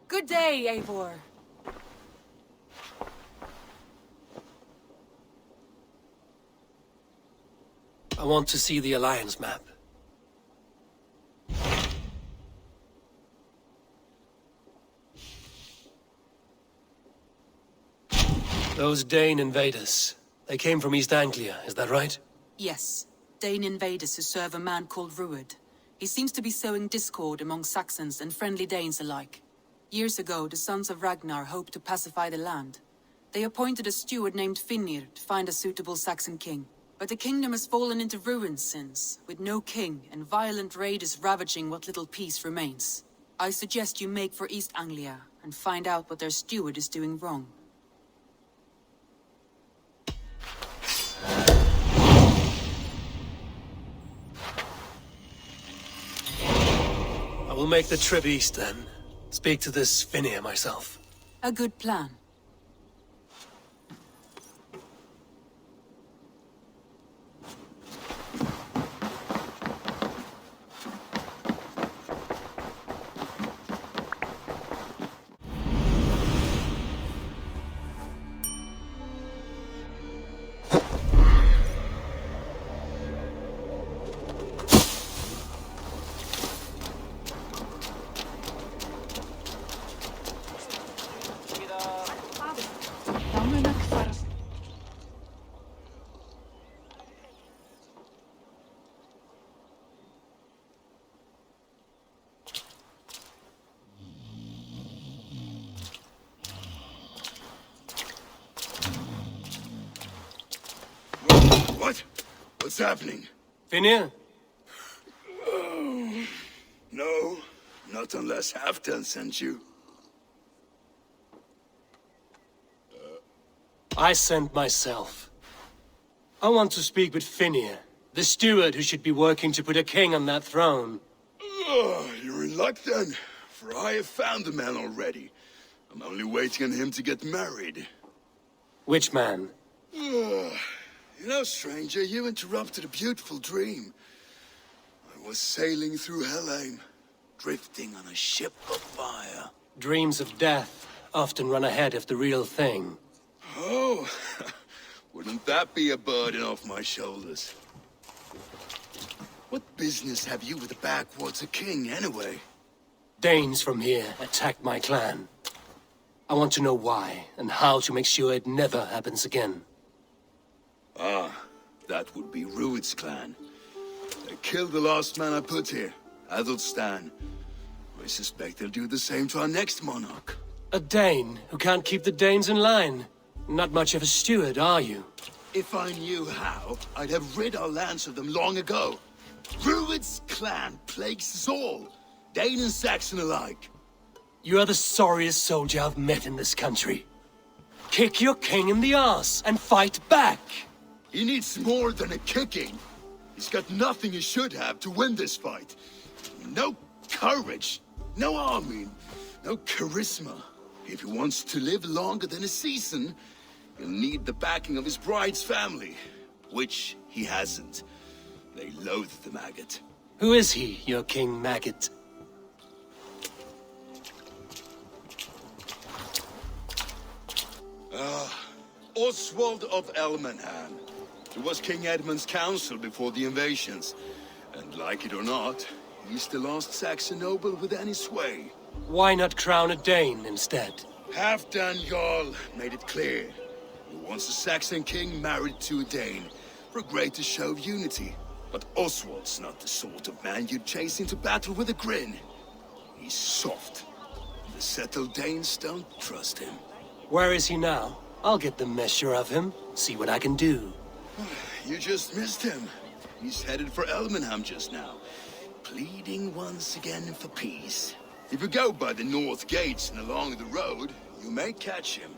Good day, Eivor. I want to see the Alliance map. Those Dane invaders, they came from East Anglia, is that right? Yes. Dane invaders who serve a man called Ruud. He seems to be sowing discord among Saxons and friendly Danes alike. Years ago, the sons of Ragnar hoped to pacify the land. They appointed a steward named Finnr to find a suitable Saxon king. But the kingdom has fallen into ruins since, with no king and violent raiders ravaging what little peace remains. I suggest you make for East Anglia and find out what their steward is doing wrong. I will make the trip east then. Speak to this Finnr myself. A good plan. What? What's happening? Finnr? Oh, no, not unless Halfdan sent you. I sent myself. I want to speak with Finnr, the steward who should be working to put a king on that throne. Oh, you're in luck then, for I have found the man already. I'm only waiting on him to get married. Which man? You know, stranger, you interrupted a beautiful dream. I was sailing through Helheim, drifting on a ship of fire. Dreams of death often run ahead of the real thing. Oh, wouldn't that be a burden off my shoulders? What business have you with the backwater king, anyway? Danes from here attacked my clan. I want to know why, and how to make sure it never happens again. Ah, that would be Ruud's clan. They killed the last man I put here, Adelstan. I suspect they'll do the same to our next monarch. A Dane who can't keep the Danes in line. Not much of a steward, are you? If I knew how, I'd have rid our lands of them long ago. Ruud's clan plagues us all, Dane and Saxon alike. You are the sorriest soldier I've met in this country. Kick your king in the arse and fight back! He needs more than a kicking. He's got nothing he should have to win this fight. No courage, no army, no charisma. If he wants to live longer than a season, he'll need the backing of his bride's family, which he hasn't. They loathe the maggot. Who is he, your King Maggot? Oswald of Elmenham. He was King Edmund's counsel before the invasions. And like it or not, he's the last Saxon noble with any sway. Why not crown a Dane instead? Halfdan Jarl made it clear. He wants a Saxon king married to a Dane, for a greater show of unity. But Oswald's not the sort of man you'd chase into battle with a grin. He's soft. The settled Danes don't trust him. Where is he now? I'll get the measure of him, see what I can do. You just missed him. He's headed for Elmenham just now, pleading once again for peace. If you go by the north gates and along the road, you may catch him.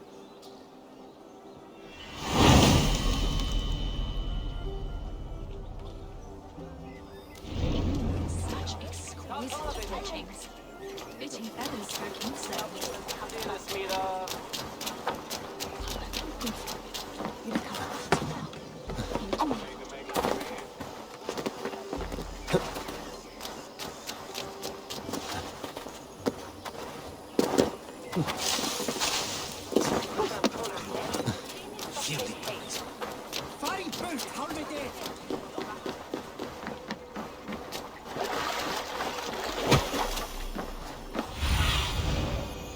Such exquisite fletchings. Fitting feathers for a kingsman.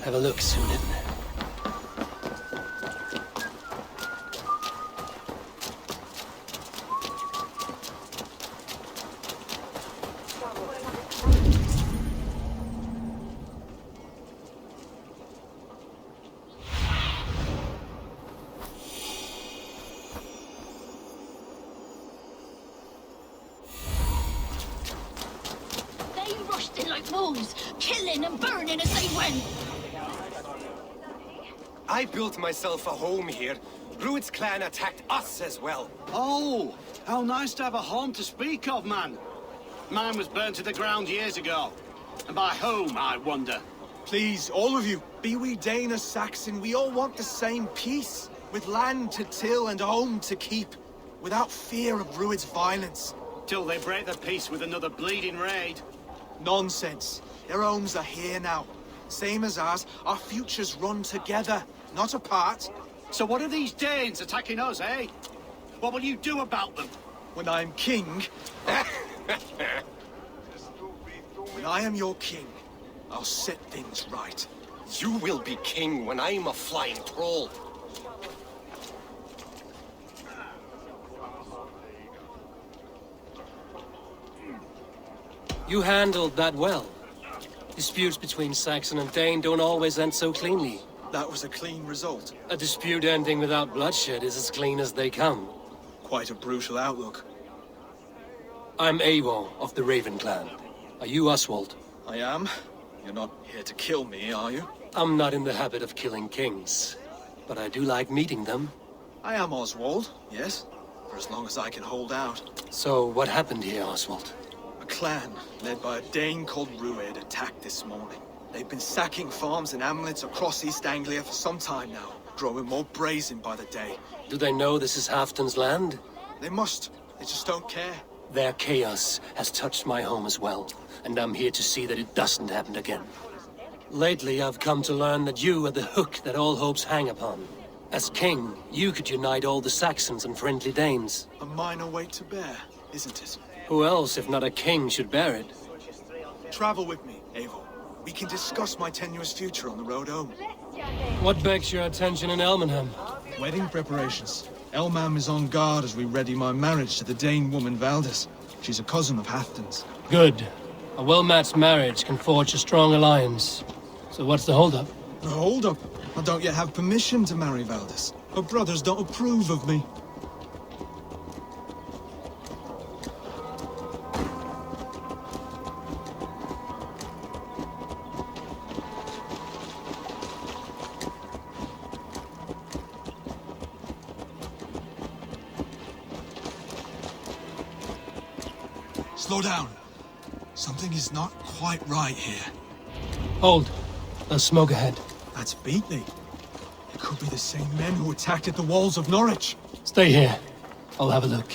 Have a look, Sunan. They rushed in like wolves, killing and burning as they went. I built myself a home here. Rued's clan attacked us as well. Oh, how nice to have a home to speak of, man. Mine was burnt to the ground years ago. And by whom, I wonder? Please, all of you, be we Dane or Saxon, we all want the same peace. With land to till and home to keep. Without fear of Rued's violence. Till they break the peace with another bleeding raid. Nonsense. Their homes are here now. Same as ours, our futures run together, not apart. So what are these Danes attacking us, eh? What will you do about them? When I am king... when I am your king, I'll set things right. You will be king when I'm a flying troll. You handled that well. Disputes between Saxon and Dane don't always end so cleanly. That was a clean result. A dispute ending without bloodshed is as clean as they come. Quite a brutal outlook. I'm Eivor of the Raven clan. Are you Oswald? I am. You're not here to kill me, are you? I'm not in the habit of killing kings, but I do like meeting them. I am Oswald, yes. For as long as I can hold out. So what happened here, Oswald? A clan, led by a Dane called Rued, attacked this morning. They've been sacking farms and hamlets across East Anglia for some time now, growing more brazen by the day. Do they know this is Halfton's land? They must. They just don't care. Their chaos has touched my home as well, and I'm here to see that it doesn't happen again. Lately, I've come to learn that you are the hook that all hopes hang upon. As king, you could unite all the Saxons and friendly Danes. A minor weight to bear, isn't it? Who else, if not a king, should bear it? Travel with me, Eivor. We can discuss my tenuous future on the road home. What begs your attention in Elmenham? Wedding preparations. Elmam is on guard as we ready my marriage to the Dane woman Valdis. She's a cousin of Halfton's. Good. A well-matched marriage can forge a strong alliance. So what's the holdup? Hold up. I don't yet have permission to marry Valdis. Her brothers don't approve of me. Slow down. Something is not quite right here. Hold. There's smoke ahead. That's Beatley. It could be the same men who attacked at the walls of Norwich. Stay here. I'll have a look.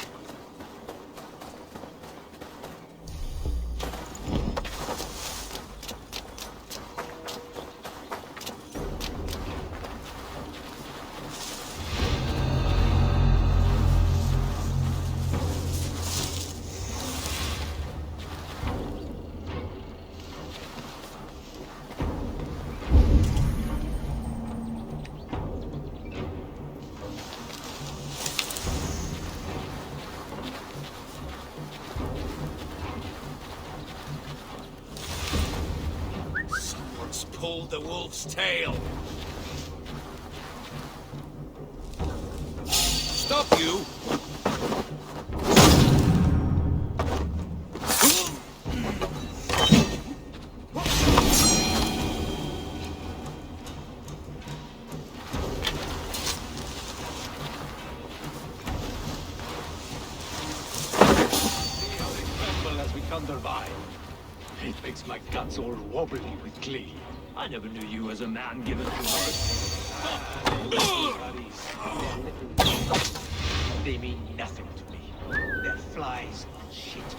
Pulled the wolf's tail. Stop you! As we thunder by. It makes my guts all wobbly with glee. I never knew you as a man given to They mean nothing to me. They're flies and shit.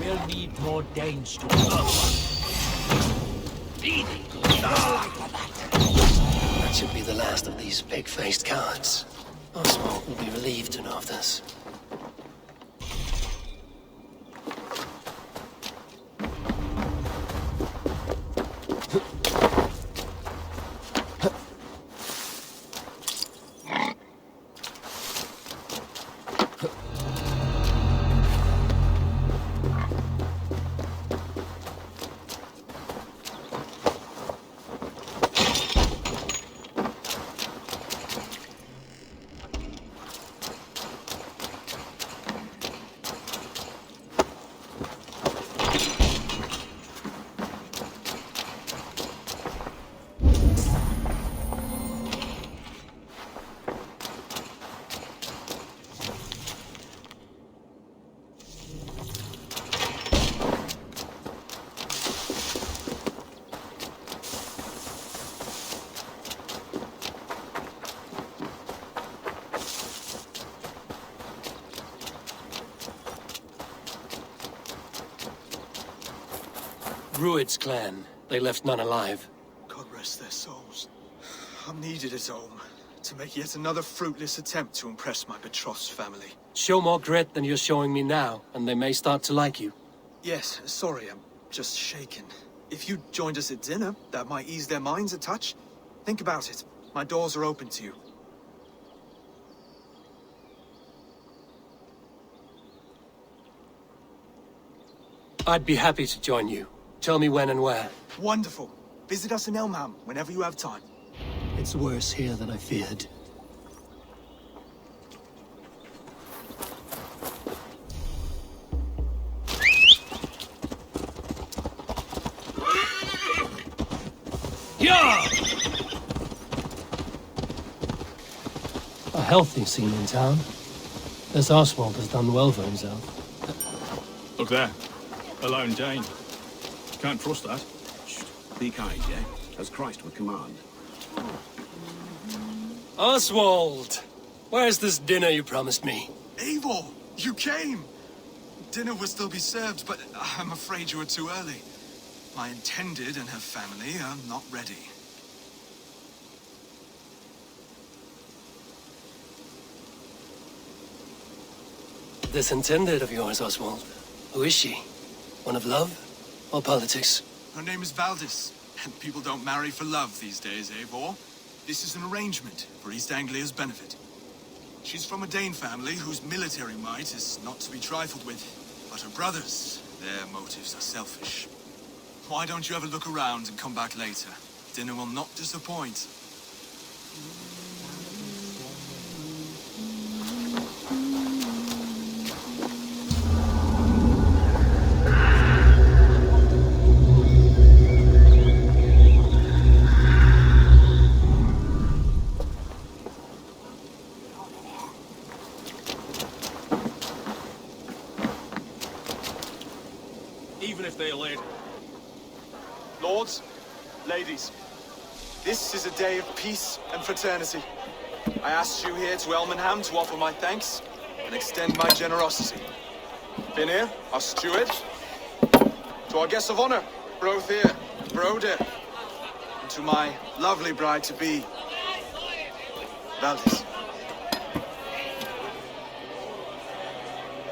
We'll need more Danes to That should be the last of these pig-faced cowards. Oswald will be relieved to know of this. Rued's clan. They left none alive. God rest their souls. I'm needed at home to make yet another fruitless attempt to impress my betrothed's family. Show more grit than you're showing me now, and they may start to like you. Yes, sorry, I'm just shaken. If you joined us at dinner, that might ease their minds a touch. Think about it. My doors are open to you. I'd be happy to join you. Tell me when and where. Wonderful. Visit us in Elmham whenever you have time. It's worse here than I feared. Yeah! A healthy scene in town. This Oswald has done well for himself. Look there. A lone Dane. Can't trust that. Shh. Be kind, yeah? As Christ would command. Oswald! Where's this dinner you promised me? Eivor, you came! Dinner will still be served, but I'm afraid you were too early. My intended and her family are not ready. This intended of yours, Oswald. Who is she? One of love or politics? Her name is Valdis, and people don't marry for love these days, Eivor. This is an arrangement for East Anglia's benefit. She's from a Dane family whose military might is not to be trifled with. But her brothers, their motives are selfish. Why don't you have a look around and come back later? Dinner will not disappoint. Even if they're late. Lords, ladies, this is a day of peace and fraternity. I asked you here to Elmenham to offer my thanks and extend my generosity. Vinir, our steward, to our guests of honor, Brothir, Broder, and to my lovely bride-to-be, Valdis.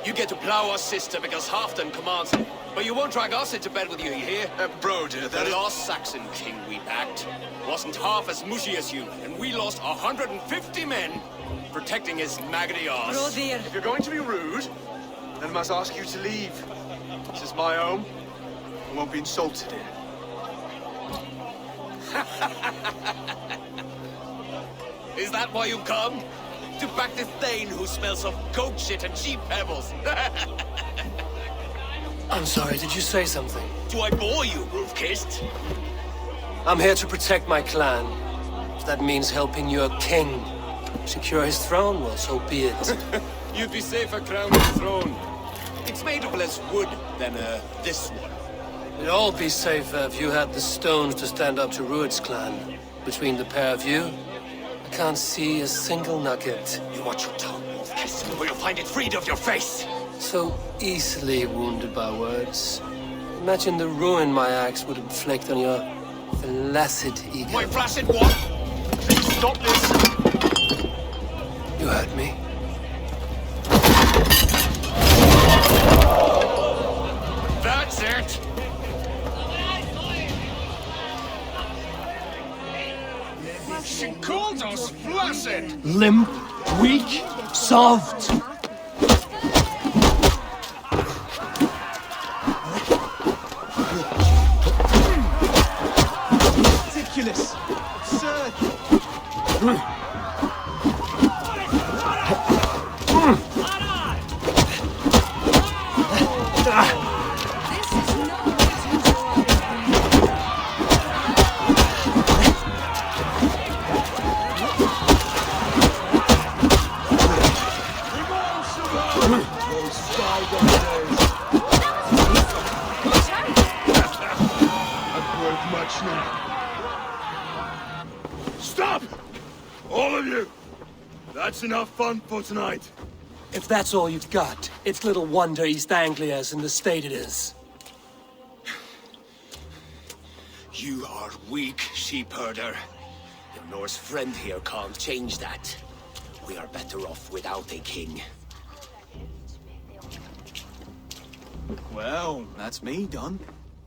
You get to plow our sister because Halfdan commands it. But you won't drag us into bed with you, you hear? Broder, The last Saxon king we backed wasn't half as mushy as you, and we lost 150 men protecting his maggoty arse. if you're going to be rude, then I must ask you to leave. This is my home. I won't be insulted here. Is that why you've come? To back this Thegn who smells of goat shit and cheap pebbles? I'm sorry, did you say something? Do I bore you, roof-kissed? I'm here to protect my clan. If that means helping your king secure his throne, well, so be it. You'd be safer crowned the throne. It's made of less wood than, this one. We'd all be safer if you had the stones to stand up to Rued's clan. Between the pair of you, I can't see a single nugget. You watch your tongue, wolf-kissed, or you'll find it freed of your face. So easily wounded by words. Imagine the ruin my axe would inflict on your flaccid ego. My flaccid what? Stop this! You hurt me. That's it! She called us flaccid! Limp, weak, soft. Ridiculous! Absurd! Stop! All of you! That's enough fun for tonight. If that's all you've got, it's little wonder East Anglia is in the state it is. You are weak, sheep herder. Your Norse friend here can't change that. We are better off without a king. Well, that's me done.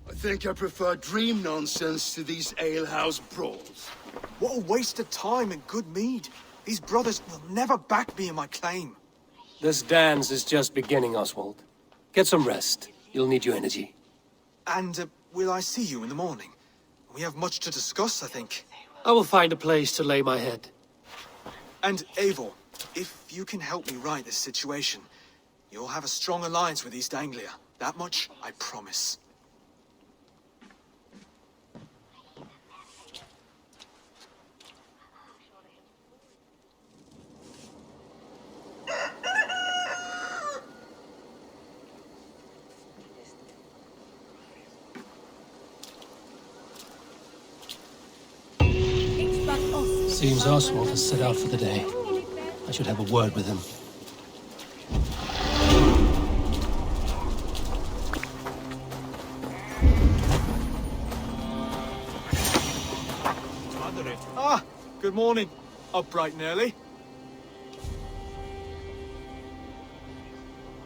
I think I prefer dream nonsense to these alehouse brawls. What a waste of time and good mead. These brothers will never back me in my claim. This dance is just beginning, Oswald. Get some rest. You'll need your energy. And will I see you in the morning? We have much to discuss, I think. I will find a place to lay my head. And Eivor, if you can help me right this situation, you'll have a strong alliance with East Anglia. That much, I promise. Seems Oswald has set out for the day. I should have a word with him. Ah, good morning. Up bright and early.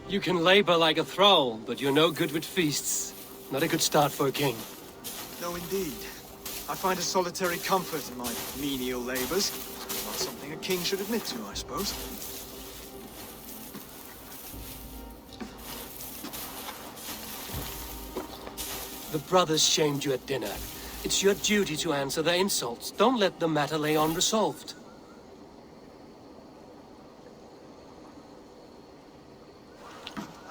You can labor like a thrall, but you're no good with feasts. Not a good start for a king. No, indeed. I find a solitary comfort in my menial labors. Not something a king should admit to, I suppose. The brothers shamed you at dinner. It's your duty to answer their insults. Don't let the matter lay unresolved.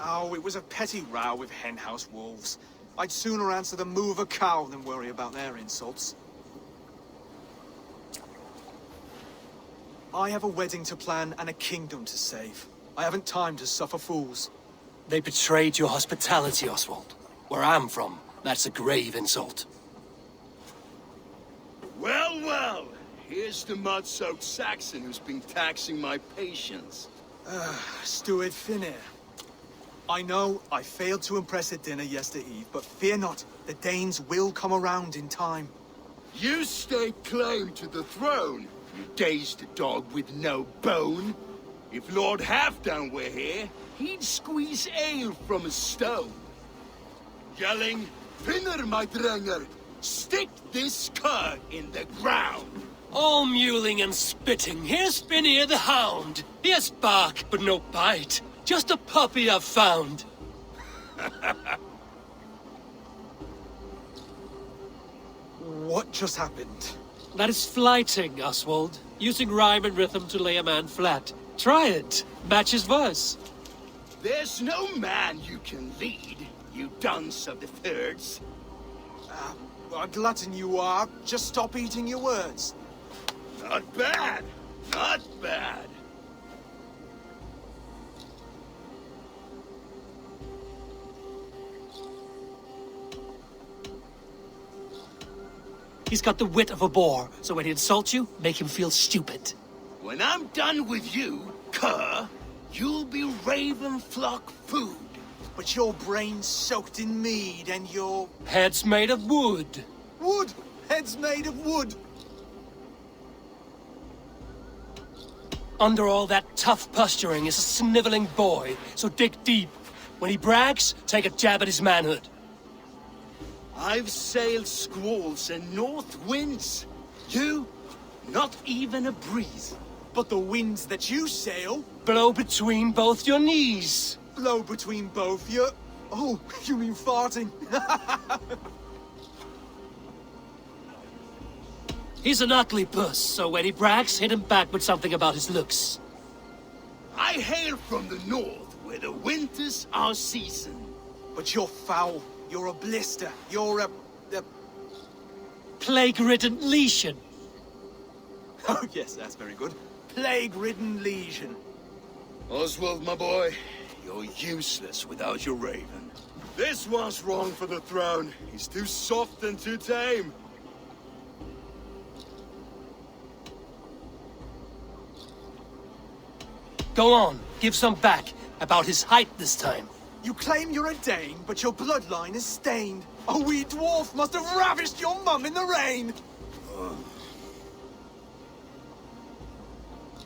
Oh, it was a petty row with henhouse wolves. I'd sooner answer the moo of a cow than worry about their insults. I have a wedding to plan and a kingdom to save. I haven't time to suffer fools. They betrayed your hospitality, Oswald. Where I'm from, that's a grave insult. Well, well. Here's the mud-soaked Saxon who's been taxing my patience. Steward Finir. I know I failed to impress at dinner yesterday eve, but fear not, the Danes will come around in time. You stake claim to the throne, you dazed dog with no bone. If Lord Halfdan were here, he'd squeeze ale from a stone. Yelling, Finner, my drenger, stick this cur in the ground. All mewling and spitting, here's Finir the hound. He has bark, but no bite. Just a puppy I've found. What just happened? That is flighting, Oswald. Using rhyme and rhythm to lay a man flat. Try it. Match his verse. There's no man you can lead, you dunce of the thirds. A glutton you are. Just stop eating your words. Not bad. Not bad. He's got the wit of a boar, so when he insults you, make him feel stupid. When I'm done with you, cur, you'll be raven flock food. But your brain's soaked in mead and your... Head's made of wood. Wood! Head's made of wood! Under all that tough posturing is a sniveling boy, so dig deep. When he brags, take a jab at his manhood. I've sailed squalls and north winds. You, not even a breeze. But the winds that you sail... Blow between both your knees. Blow between both your... Oh, you mean farting? He's an ugly puss, so when he brags, hit him back with something about his looks. I hail from the north, where the winters are seasoned. But you're foul. You're a blister. You're a... Plague-ridden lesion. Oh, yes, that's very good. Plague-ridden lesion. Oswald, my boy, you're useless without your raven. This one's wrong for the throne. He's too soft and too tame. Go on, give some back. About his height this time. You claim you're a Dane, but your bloodline is stained. A wee dwarf must have ravished your mum in the rain.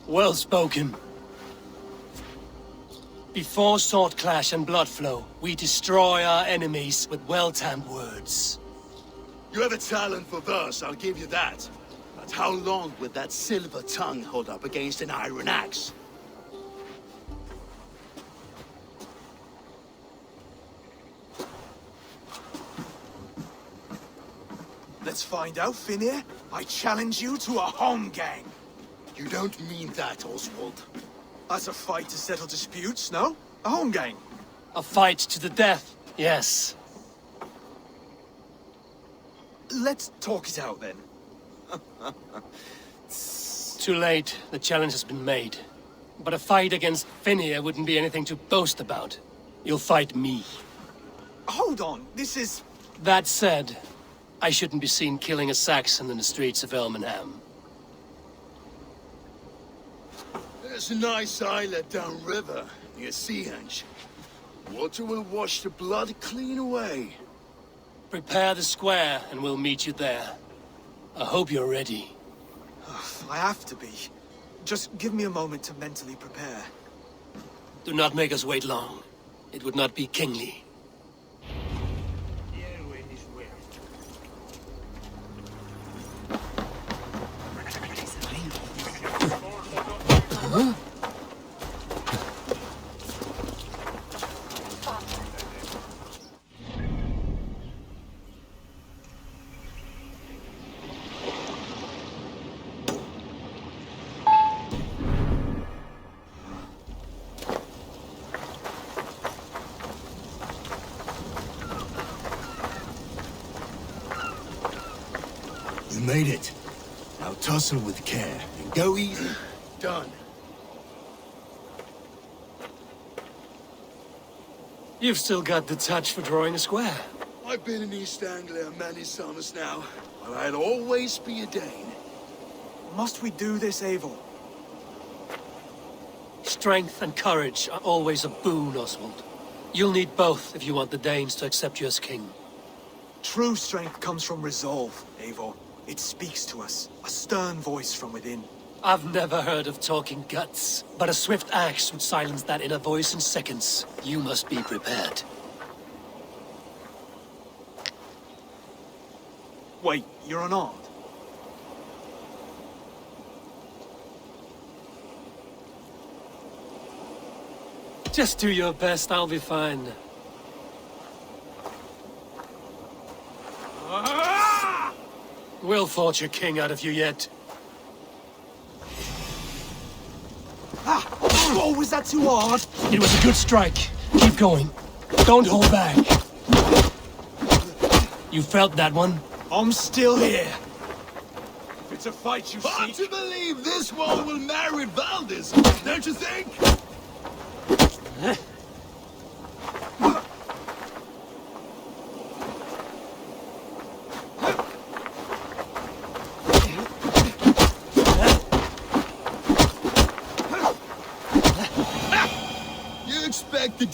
Well spoken. Before sword clash and blood flow, we destroy our enemies with well-timed words. You have a talent for verse, I'll give you that. But how long would that silver tongue hold up against an iron axe? Let's find out, Finir. I challenge you to a home gang. You don't mean that, Oswald. That's a fight to settle disputes, no? A home gang. A fight to the death, yes. Let's talk it out, then. Too late. The challenge has been made. But a fight against Finir wouldn't be anything to boast about. You'll fight me. Hold on, this is... That said, I shouldn't be seen killing a Saxon in the streets of Elmenham. There's a nice islet downriver, near Seahenge. Water will wash the blood clean away. Prepare the square, and we'll meet you there. I hope you're ready. I have to be. Just give me a moment to mentally prepare. Do not make us wait long. It would not be kingly. Huh? You made it. Now tussle with care and go easy. Done. You've still got the touch for drawing a square. I've been in East Anglia many summers now, but I'll always be a Dane. Must we do this, Eivor? Strength and courage are always a boon, Oswald. You'll need both if you want the Danes to accept you as king. True strength comes from resolve, Eivor. It speaks to us, a stern voice from within. I've never heard of talking guts, but a swift axe would silence that inner voice in seconds. You must be prepared. Wait, you're unarmed? Just do your best, I'll be fine. We'll forge a king out of you yet. Oh, was that too hard? It was a good strike. Keep going. Don't hold back. You felt that one? I'm still here. If it's a fight you Hard seek... to believe this one will marry Valdis, don't you think?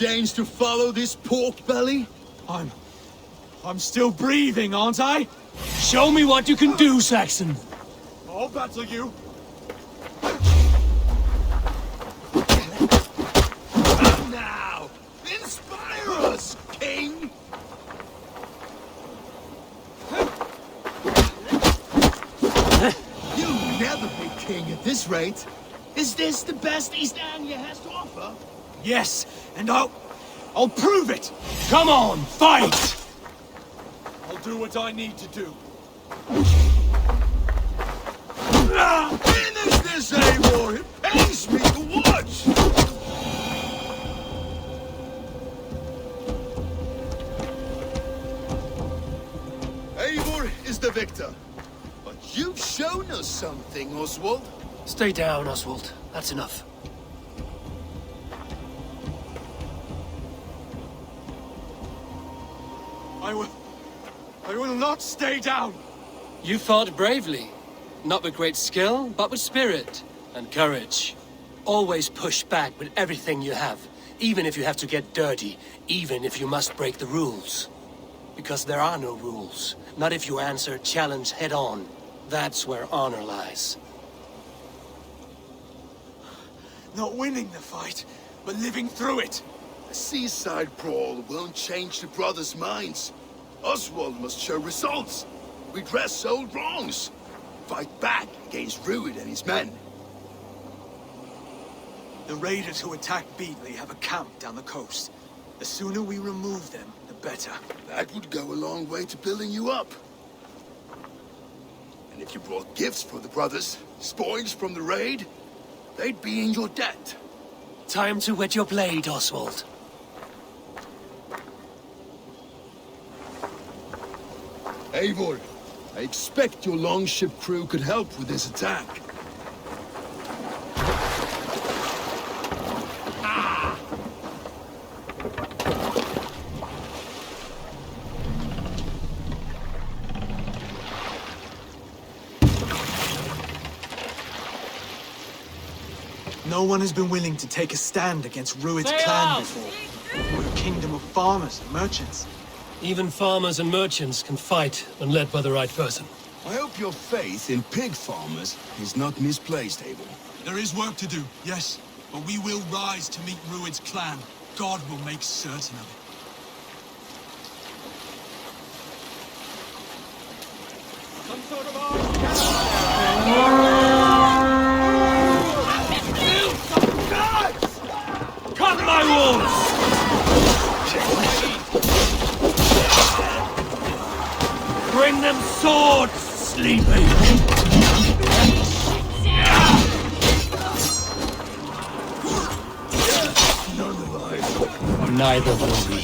Danes to follow this pork belly? I'm still breathing, aren't I? Show me what you can do, Saxon. I'll battle you. Come now! Inspire us, King! You'll never be king at this rate. Is this the best East Anglia has to offer? Yes, and I'll prove it. Come on, fight! I'll do what I need to do. Finish this, Eivor! It pains me to watch! Eivor is the victor. But you've shown us something, Oswald. Stay down, Oswald. That's enough. I will not stay down. You fought bravely. Not with great skill, but with spirit and courage. Always push back with everything you have, even if you have to get dirty, even if you must break the rules. Because there are no rules. Not if you answer challenge head on. That's where honor lies. Not winning the fight, but living through it. A seaside brawl won't change the brothers' minds. Oswald must show results. Redress old wrongs. Fight back against Rued and his men. The raiders who attacked Beatley have a camp down the coast. The sooner we remove them, the better. That would go a long way to building you up. And if you brought gifts for the brothers, spoils from the raid, they'd be in your debt. Time to wet your blade, Oswald. Eivor, I expect your longship crew could help with this attack. No one has been willing to take a stand against Rued's clan before. We're a kingdom of farmers and merchants. Even farmers and merchants can fight when led by the right person. I hope your faith in pig farmers is not misplaced, Eivor. There is work to do, yes. But we will rise to meet Rued's clan. God will make certain of it. Some sort of Cut my wounds! Bring them swords, sleepy! None alive. Neither will we.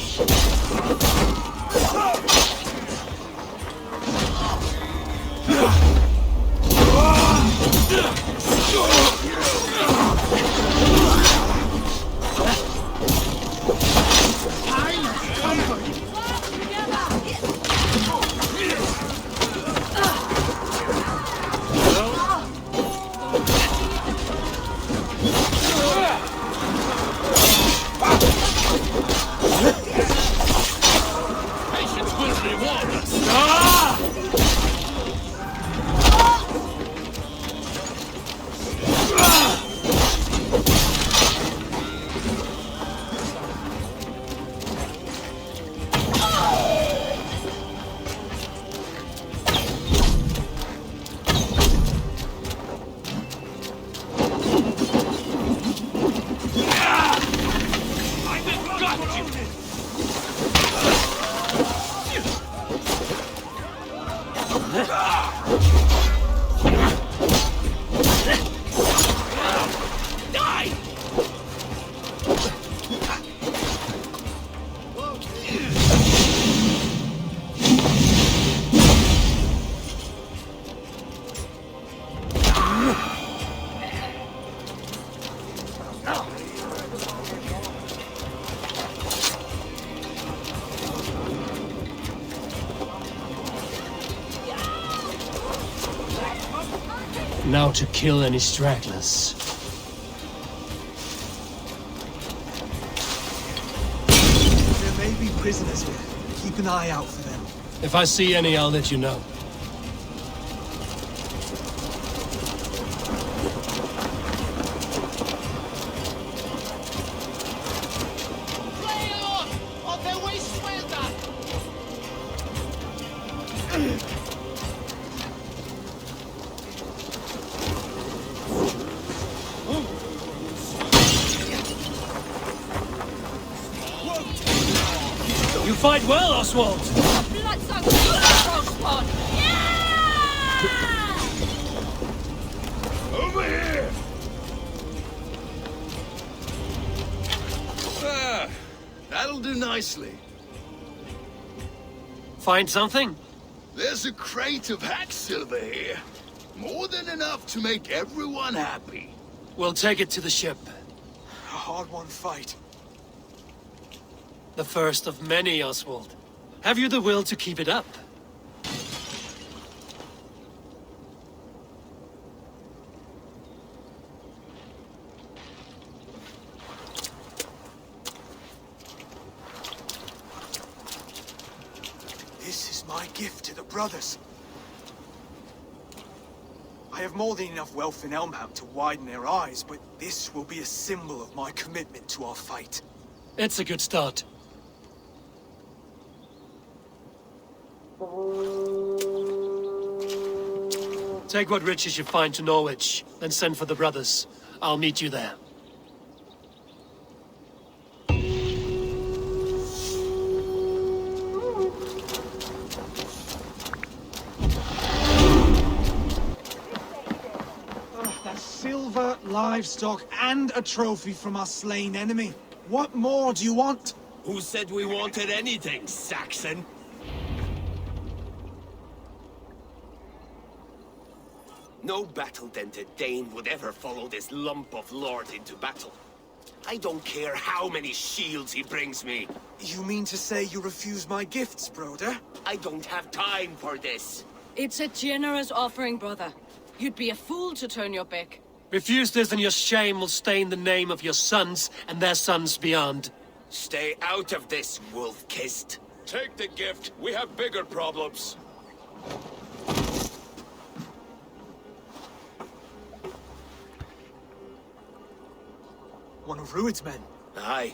Now to kill any stragglers. prisoners here. Keep an eye out for them. If I see any, I'll let you know. You fight well, Oswald! Over here! Ah, that'll do nicely. Find something? There's a crate of hack silver here. More than enough to make everyone happy. We'll take it to the ship. A hard-won fight. The first of many, Oswald. Have you the will to keep it up? This is my gift to the brothers. I have more than enough wealth in Elmham to widen their eyes, but this will be a symbol of my commitment to our fight. It's a good start. Take what riches you find to Norwich, then send for the brothers. I'll meet you there. That's silver, livestock, and a trophy from our slain enemy. What more do you want? Who said we wanted anything, Saxon? No battle-dented Thegn would ever follow this lump of lord into battle. I don't care how many shields he brings me. You mean to say you refuse my gifts, broder? I don't have time for this. It's a generous offering, brother. You'd be a fool to turn your back. Refuse this and your shame will stain the name of your sons and their sons beyond. Stay out of this, wolf-kissed. Take the gift. We have bigger problems. One of Rued's men. Aye.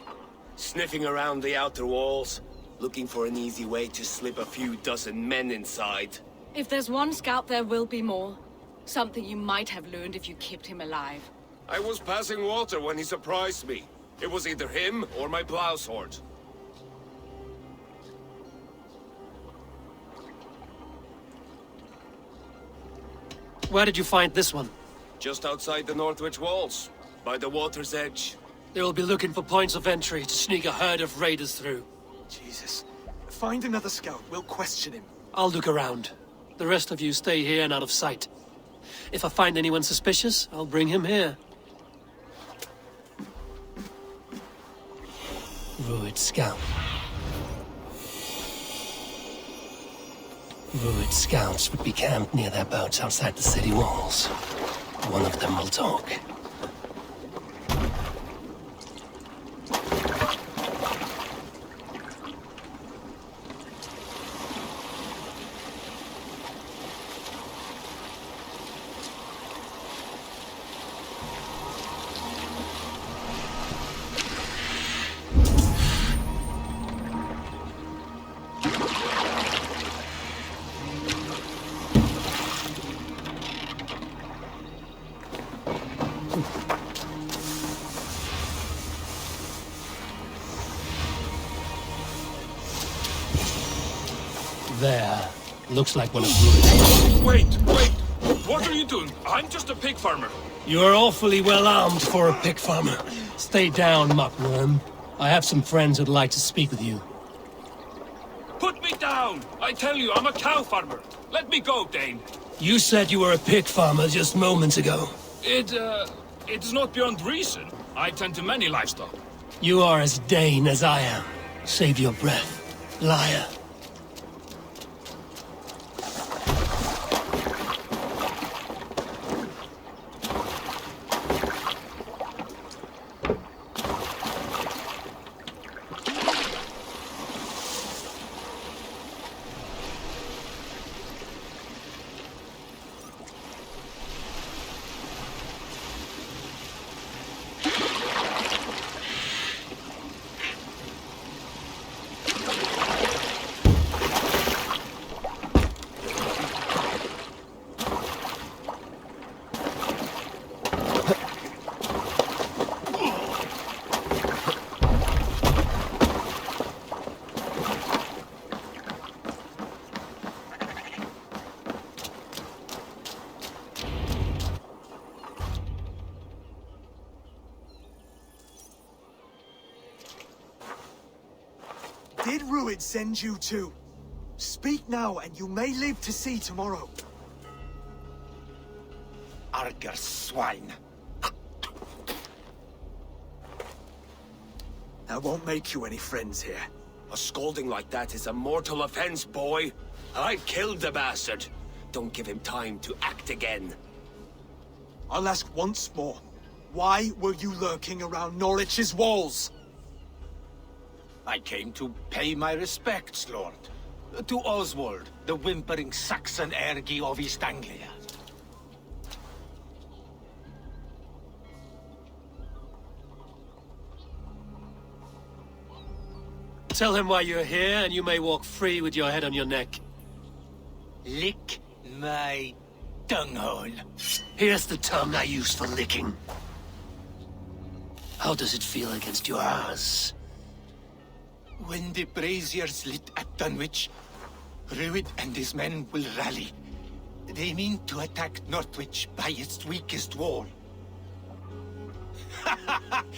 Sniffing around the outer walls, looking for an easy way to slip a few dozen men inside. If there's one scout, there will be more. Something you might have learned if you kept him alive. I was passing water when he surprised me. It was either him or my plow sword. Where did you find this one? Just outside the Northwich walls, by the water's edge. They will be looking for points of entry to sneak a herd of raiders through. Jesus. Find another scout. We'll question him. I'll look around. The rest of you stay here and out of sight. If I find anyone suspicious, I'll bring him here. Rued scout. Rued scouts would be camped near their boats outside the city walls. One of them will talk. There. Looks like one of Rued's. Wait! What are you doing? I'm just a pig farmer. You are awfully well armed for a pig farmer. Stay down, muckworm. I have some friends who'd like to speak with you. Put me down! I tell you, I'm a cow farmer. Let me go, Thegn. You said you were a pig farmer just moments ago. It is not beyond reason. I tend to many livestock. You are as Dane as I am. Save your breath, liar. Rued send you to? Speak now, and you may live to see tomorrow. Arger swine. That won't make you any friends here. A scolding like that is a mortal offense, boy. I've killed the bastard. Don't give him time to act again. I'll ask once more. Why were you lurking around Norwich's walls? I came to pay my respects, Lord. To Oswald, the whimpering Saxon ergi of East Anglia. Tell him why you're here, and you may walk free with your head on your neck. Lick my dunghole. Here's the tongue I use for licking. How does it feel against your ass? When the braziers lit at Dunwich, Rued and his men will rally. They mean to attack Northwich by its weakest wall.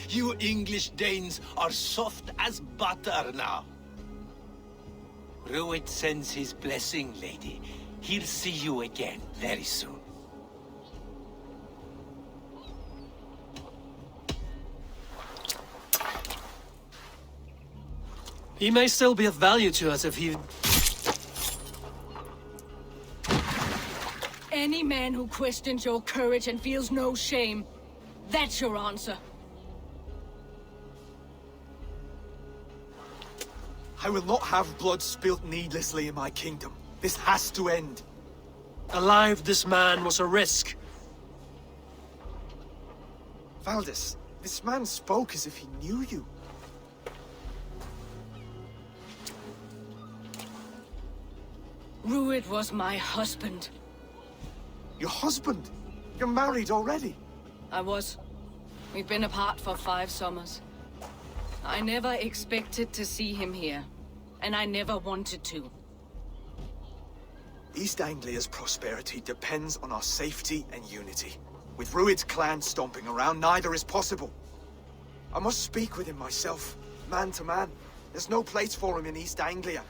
You English Danes are soft as butter now. Rued sends his blessing, lady. He'll see you again very soon. He may still be of value to us if he... Any man who questions your courage and feels no shame, that's your answer. I will not have blood spilt needlessly in my kingdom. This has to end. Alive, this man was a risk. Valdis, this man spoke as if he knew you. Rued was my husband. Your husband? You're married already? I was. We've been apart for 5 summers. I never expected to see him here, and I never wanted to. East Anglia's prosperity depends on our safety and unity. With Rued's clan stomping around, neither is possible. I must speak with him myself, man to man. There's no place for him in East Anglia.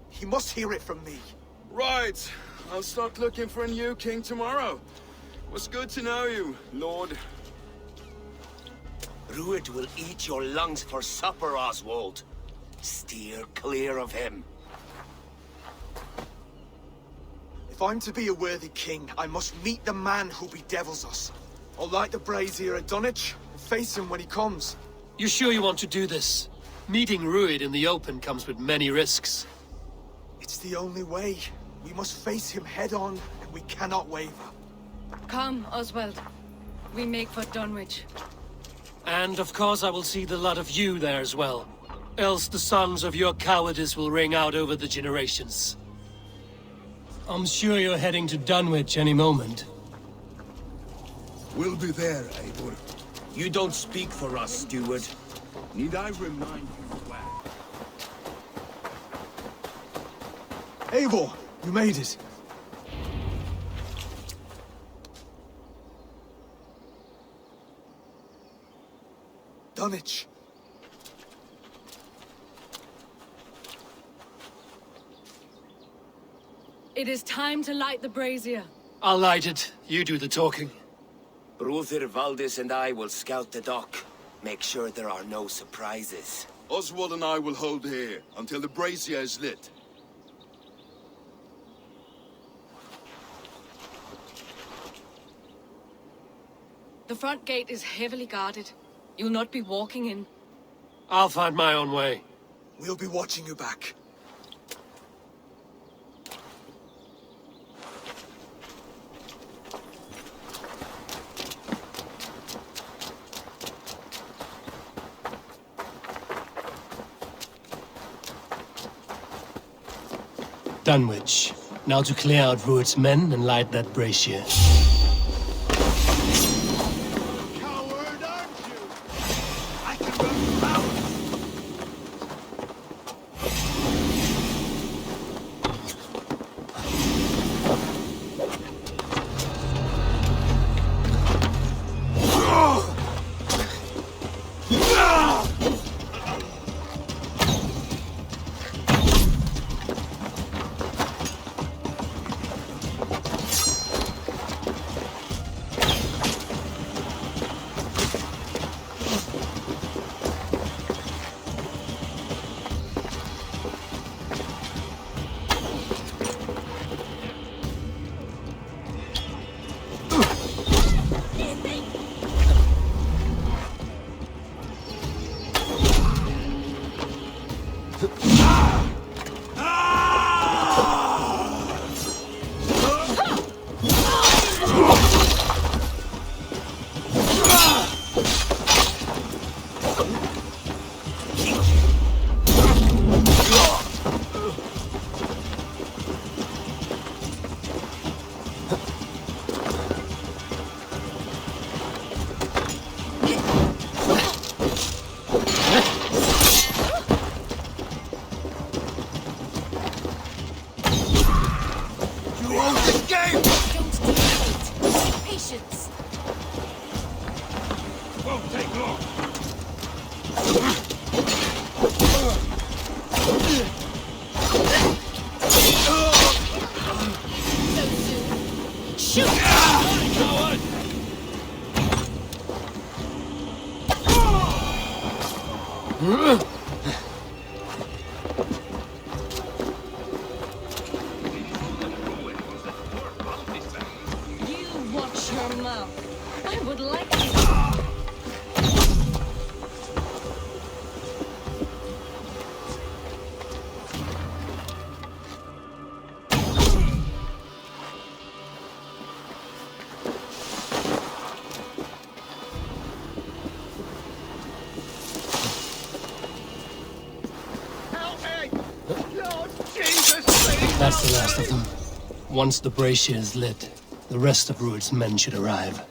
He must hear it from me. Right. I'll start looking for a new king tomorrow. It was good to know you, Lord. Rued will eat your lungs for supper, Oswald. Steer clear of him. If I'm to be a worthy king, I must meet the man who bedevils us. I'll light the brazier at Dunwich and face him when he comes. You sure you want to do this? Meeting Rued in the open comes with many risks. It's the only way. We must face him head-on, and we cannot waver. Come, Oswald. We make for Dunwich. And of course I will see the lot of you there as well. Else the songs of your cowardice will ring out over the generations. I'm sure you're heading to Dunwich any moment. We'll be there, Eivor. You don't speak for us, steward. Need I remind you where? Eivor, you made it. Dunwich. It is time to light the brazier. I'll light it. You do the talking. Brother Valdis and I will scout the dock. Make sure there are no surprises. Oswald and I will hold here until the brazier is lit. The front gate is heavily guarded. You'll not be walking in. I'll find my own way. We'll be watching you back. Dunwich. Now to clear out Rued's men and light that brazier. Coward, aren't you? I can run around. patience. Won't take long. Shoot! Coward! You watch your mouth. I would like to... That's the last of them. Once the brazier is lit, the rest of Rued's men should arrive.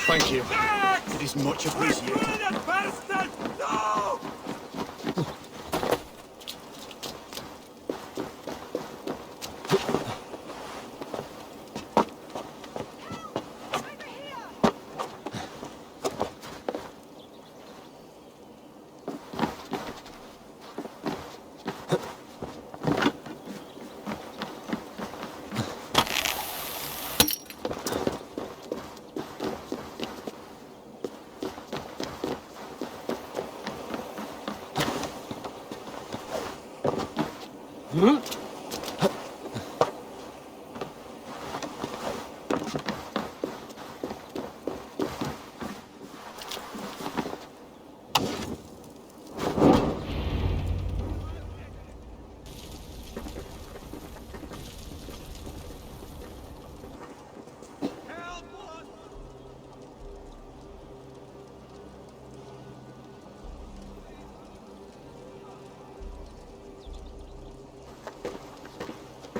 Thank you. It is much appreciated. Bastard! No!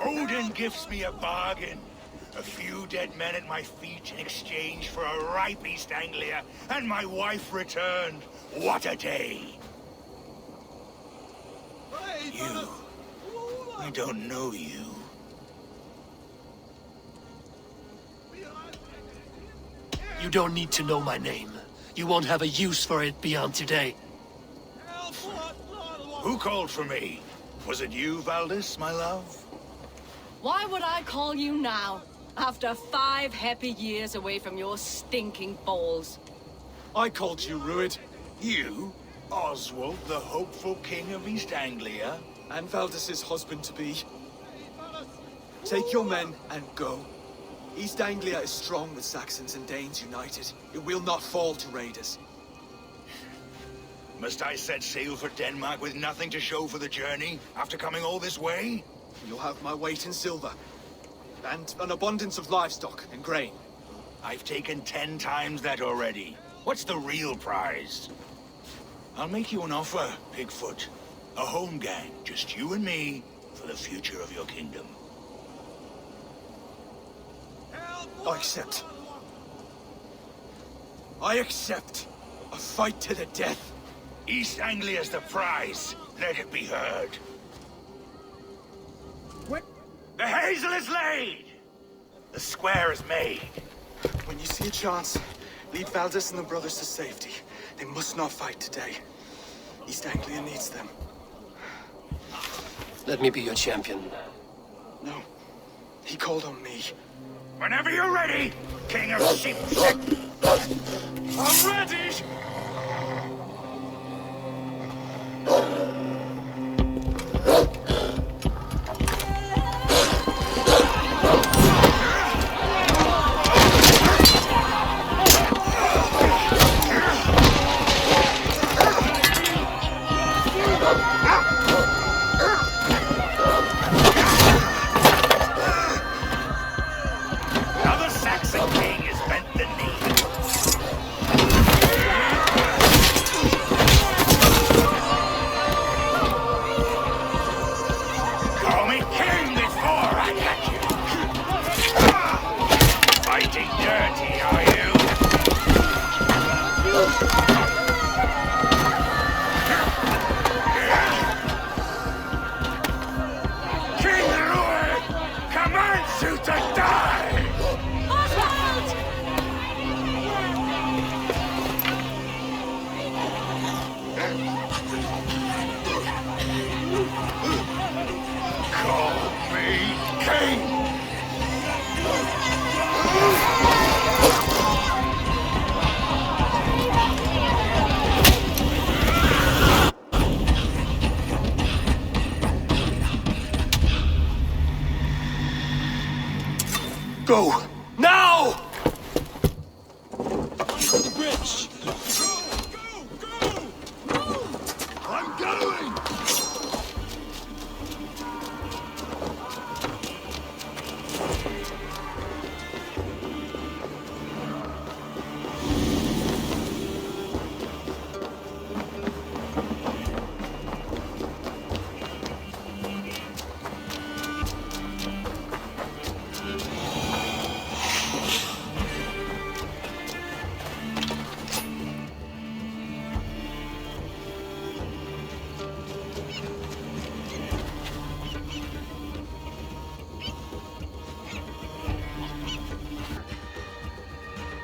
Odin gives me a bargain. A few dead men at my feet in exchange for a ripe East Anglia and my wife returned. What a day! You. I don't know you. You don't need to know my name. You won't have a use for it beyond today. Who called for me? Was it you, Valdis, my love? Why would I call you now, after 5 happy years away from your stinking balls? I called you, Rued. You? Oswald, the hopeful king of East Anglia? And Valdis's husband-to-be. Take your men and go. East Anglia is strong with Saxons and Danes united. It will not fall to raiders. Must I set sail for Denmark with nothing to show for the journey, after coming all this way? You'll have my weight in silver. And an abundance of livestock and grain. I've taken 10 times that already. What's the real prize? I'll make you an offer, Pigfoot. A home gang, just you and me, for the future of your kingdom. I accept. I accept. A fight to the death. East Anglia's the prize. Let it be heard. What? The hazel is laid! The square is made. When you see a chance, lead Valdis and the brothers to safety. They must not fight today. East Anglia needs them. Let me be your champion. No. He called on me. Whenever you're ready, King of Sheep. I'm ready! go! Now! The bridge! I'm going!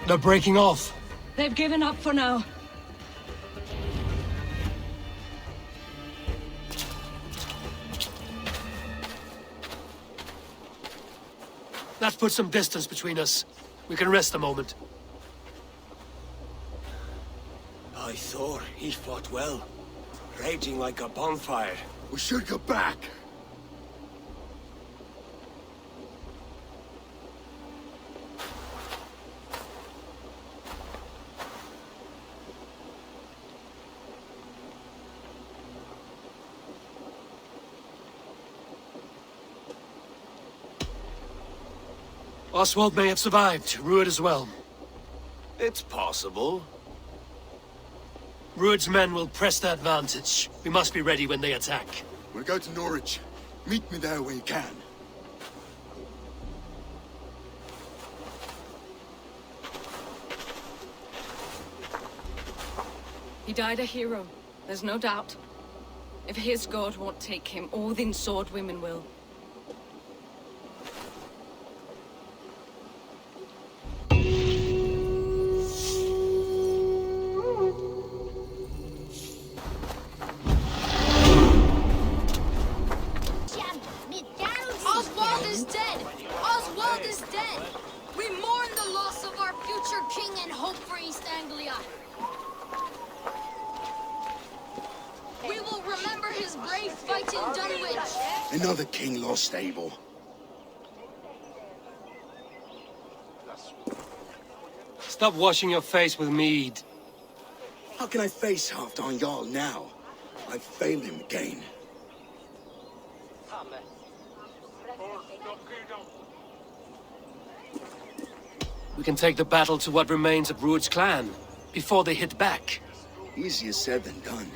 They're breaking off. They've given up for now. That puts some distance between us. We can rest a moment. By Thor, he fought well. Raging like a bonfire. We should go back. Oswald may have survived, Rued as well. It's possible. Rued's men will press the advantage. We must be ready when they attack. We'll go to Norwich. Meet me there when you can. He died a hero, there's no doubt. If his god won't take him, Odin's sword women will. Oswald is dead! Oswald is dead! We mourn the loss of our future king and hope for East Anglia. We will remember his brave fight in Dunwich. Another king lost Abel. Stop washing your face with mead. How can I face Halfdan Jarl now? I've failed him again. We can take the battle to what remains of Rued's clan, before they hit back. Easier said than done.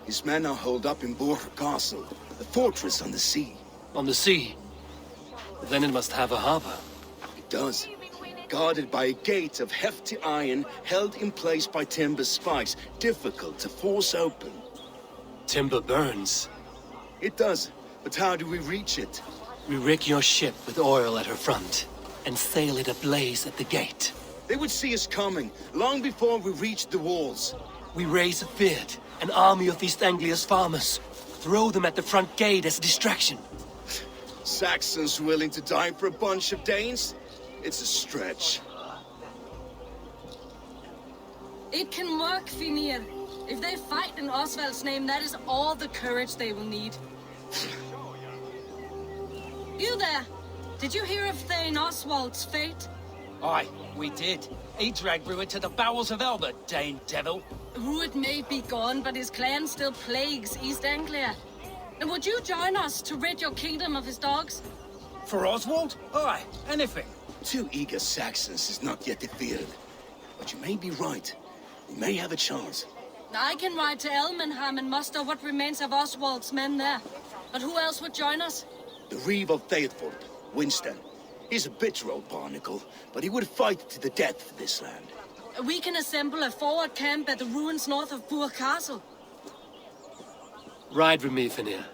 His men are holed up in Borg Castle, a fortress on the sea. On the sea? Then it must have a harbor. It does. Guarded by a gate of hefty iron, held in place by timber spikes, difficult to force open. Timber burns. It does, but how do we reach it? We rig your ship with oil at her front, and sail it ablaze at the gate. They would see us coming, long before we reached the walls. We raise a beard, an army of East Anglia's farmers. Throw them at the front gate as a distraction. Saxons willing to die for a bunch of Danes? It's a stretch. It can work, Finir. If they fight in Oswald's name, that is all the courage they will need. You there! Did you hear of Thegn Oswald's fate? Aye, we did. He dragged Rued to the bowels of Elbert, Dane devil. Rued may be gone, but his clan still plagues East Anglia. And would you join us to rid your kingdom of his dogs? For Oswald? Aye, anything. 2 eager Saxons is not yet defeated. But you may be right. We may have a chance. I can ride to Elmenham and muster what remains of Oswald's men there. But who else would join us? The Reeve of Thegn, Winston. He's a bitter old barnacle, but he would fight to the death for this land. We can assemble a forward camp at the ruins north of Borg Castle. Ride with me, Finir.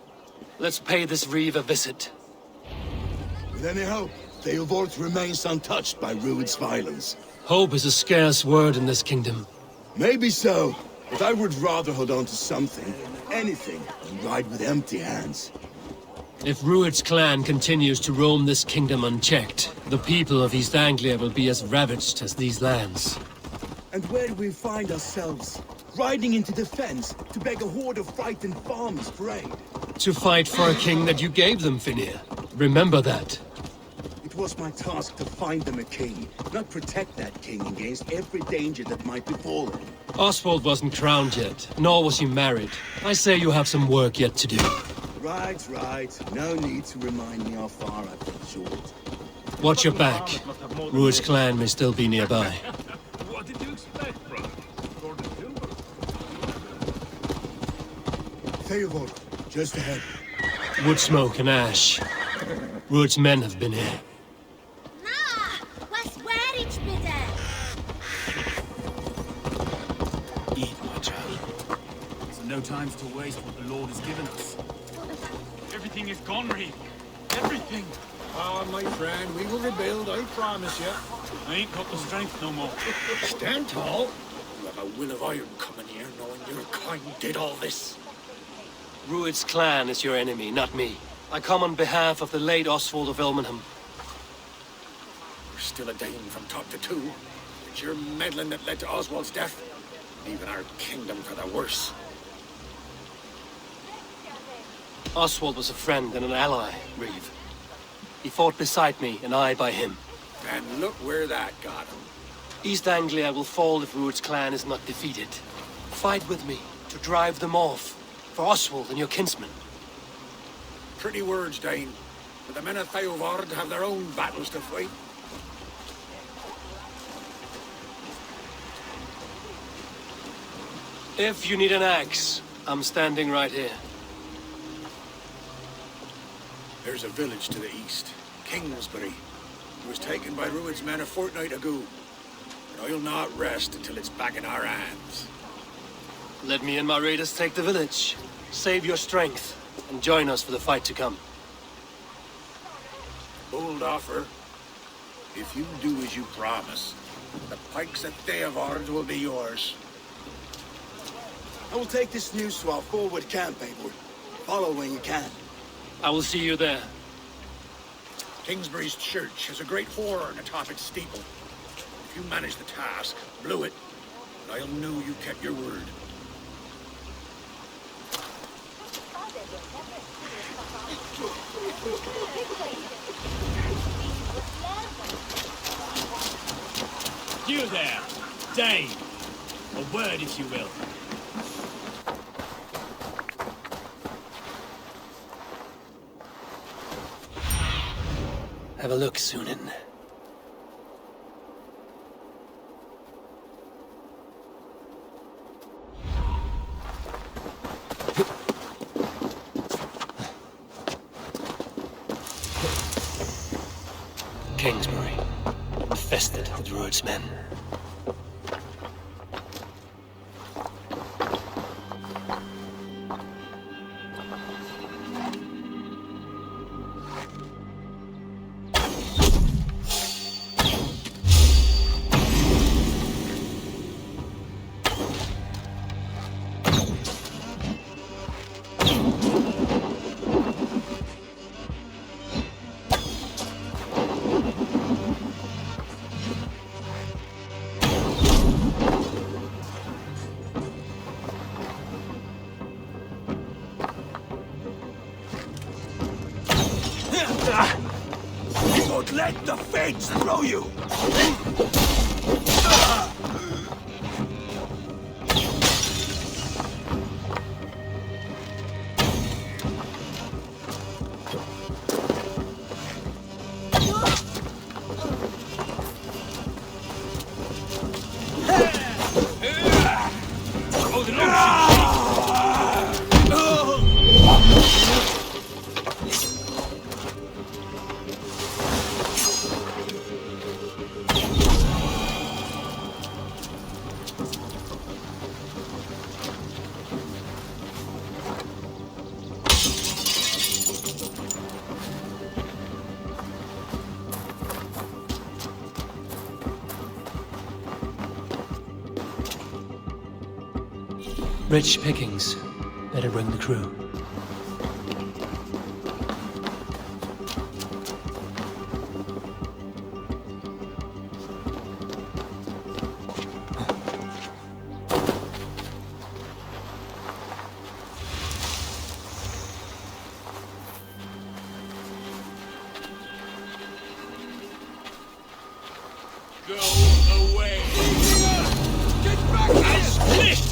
Let's pay this Reeve a visit. With any hope, Theovold remains untouched by Rued's violence. Hope is a scarce word in this kingdom. Maybe so, but I would rather hold on to something, anything, than ride with empty hands. If Rued's clan continues to roam this kingdom unchecked, the people of East Anglia will be as ravaged as these lands. And where do we find ourselves? Riding into defense to beg a horde of frightened farmers for aid. To fight for a king that you gave them, Finir. Remember that. It was my task to find them a king, not protect that king against every danger that might befall him. Oswald wasn't crowned yet, nor was he married. I say you have some work yet to do. Right, right. No need to remind me how far I've been short. Watch your back. Rued's clan may still be nearby. What did you expect, brother? Sword and silver? Theobald, just ahead. Wood smoke and ash. Rued's men have been here. Was where it's bitter. Eat, my child. There's no time to waste what the Lord has given us. Everything is gone, Reeve. Everything. Ah, my friend, we will rebuild, I promise you. I ain't got the strength no more. Stand tall. You have a will of iron coming here, knowing your kind did all this. Rued's clan is your enemy, not me. I come on behalf of the late Oswald of Elmenham. We're still a Dane from top to two. It's your meddling that led to Oswald's death. Leaving our kingdom for the worse. Oswald was a friend and an ally, Reeve. He fought beside me, and I by him. And look where that got him. East Anglia will fall if Rued's clan is not defeated. Fight with me to drive them off, for Oswald and your kinsmen. Pretty words, Dane. But the men of Theobald have their own battles to fight. If you need an axe, I'm standing right here. There's a village to the east, Kingsbury. It was taken by Rued's men a fortnight ago. But I'll not rest until it's back in our hands. Let me and my raiders take the village. Save your strength, and join us for the fight to come. Bold offer. If you do as you promise, the pikes at Theobald will be yours. I will take this news to our forward camp, Eivor. Follow when you can. I will see you there. Kingsbury's church has a great horn atop its steeple. If you manage the task, blew it, I'll know you kept your word. You there, Dane. A word, if you will. Have a look, Sunan. Kingsbury, infested with Rued's men. Don't let the fates throw you! Rich pickings. Better bring the crew.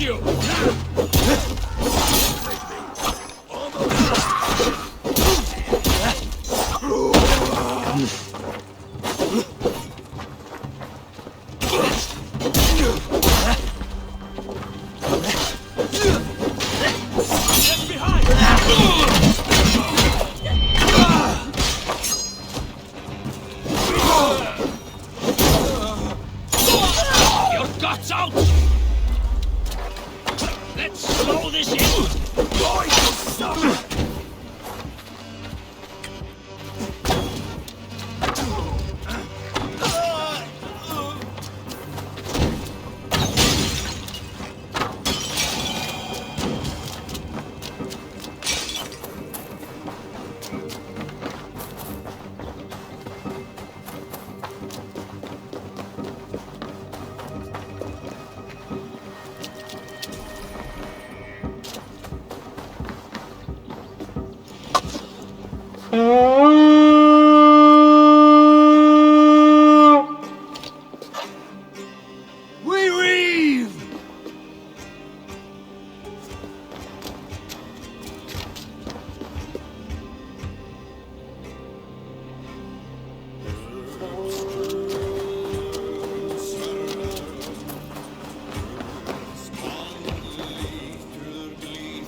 you! Your guts out! Let's slow this in! We reeve!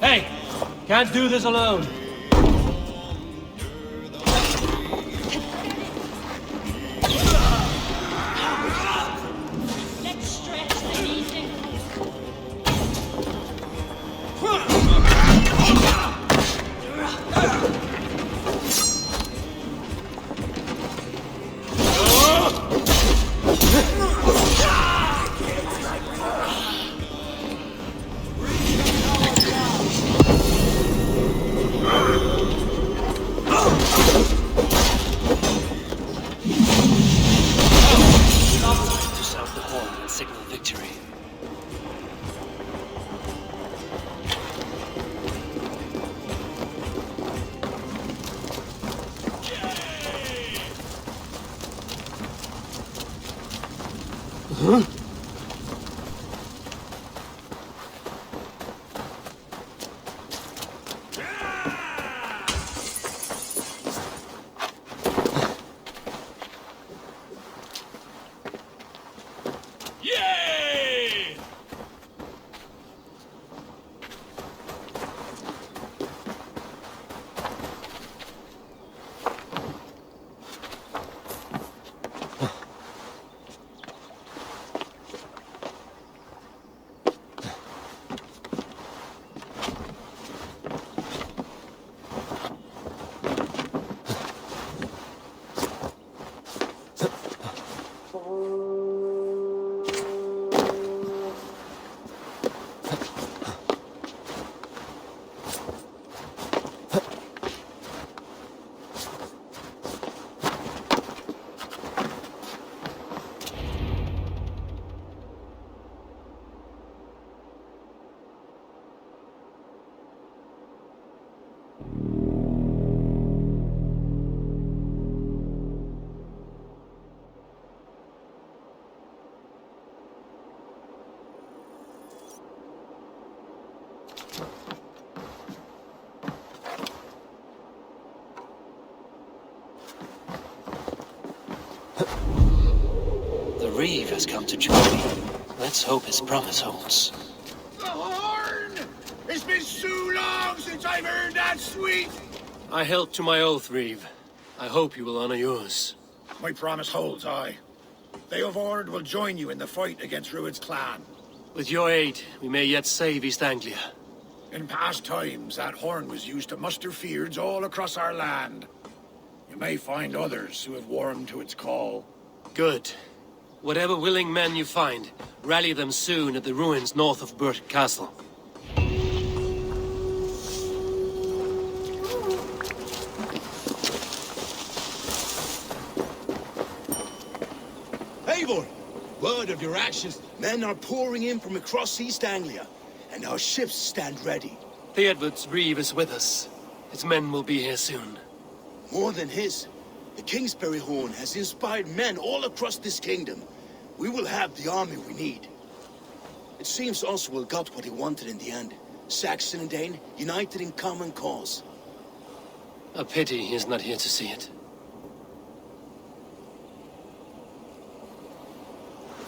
Hey! Can't do this alone. Let's stretch the evening. To sound the horn and signal victory. Huh? Yay! The Reeve has come to join me. Let's hope his promise holds. The horn! It's been so long since I've heard that sweet! I held to my oath, Reeve. I hope you will honor yours. My promise holds, aye. Thegn will join you in the fight against Rued's clan. With your aid, we may yet save East Anglia. In past times, that horn was used to muster fyrds all across our land. You may find others who have warmed to its call. Good. Whatever willing men you find, rally them soon at the ruins north of Burt Castle. Eivor! Word of your actions. Men are pouring in from across East Anglia, and our ships stand ready. Theodward's Reeve is with us. His men will be here soon. More than his. The Kingsbury Horn has inspired men all across this kingdom. We will have the army we need. It seems Oswald got what he wanted in the end. Saxon and Dane, united in common cause. A pity he's not here to see it.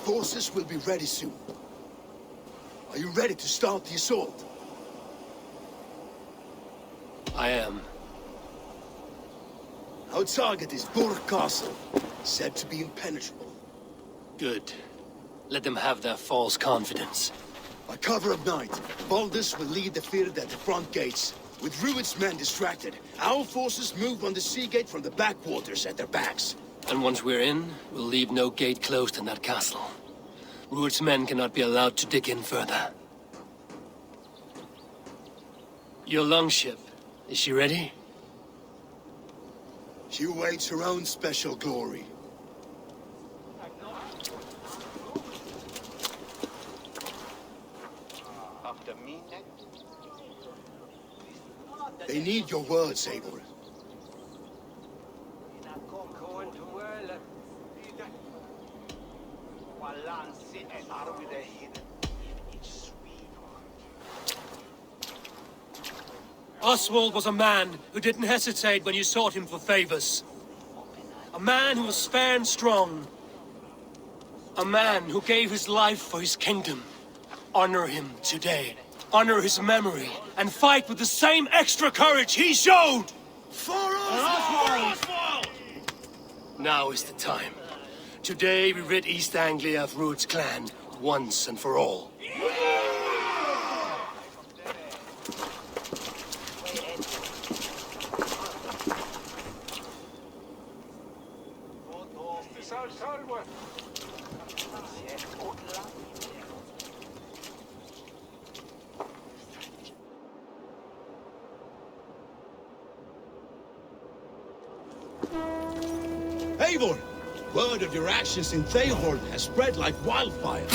Forces will be ready soon. Are you ready to start the assault? I am. Our target is Burg Castle, said to be impenetrable. Good. Let them have their false confidence. By cover of night, Baldus will lead the field at the front gates. With Rued's men distracted, our forces move on the sea gate from the backwaters at their backs. And once we're in, we'll leave no gate closed in that castle. Rued's men cannot be allowed to dig in further. Your longship, is she ready? She awaits her own special glory. They need your words, Eivor. Oswald was a man who didn't hesitate when you sought him for favors. A man who was fair and strong. A man who gave his life for his kingdom. Honor him today. Honor his memory. And fight with the same extra courage he showed! For Oswald! Now is the time. Today we rid East Anglia of Rued's clan, once and for all. Eivor! Word of your actions in Thegn has spread like wildfire.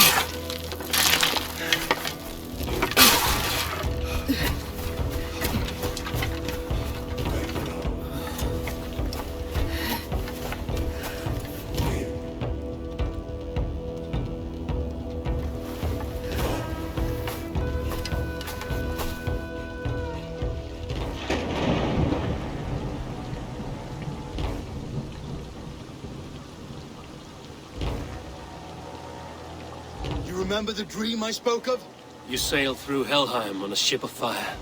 Remember the dream I spoke of? You sailed through Helheim on a ship of fire.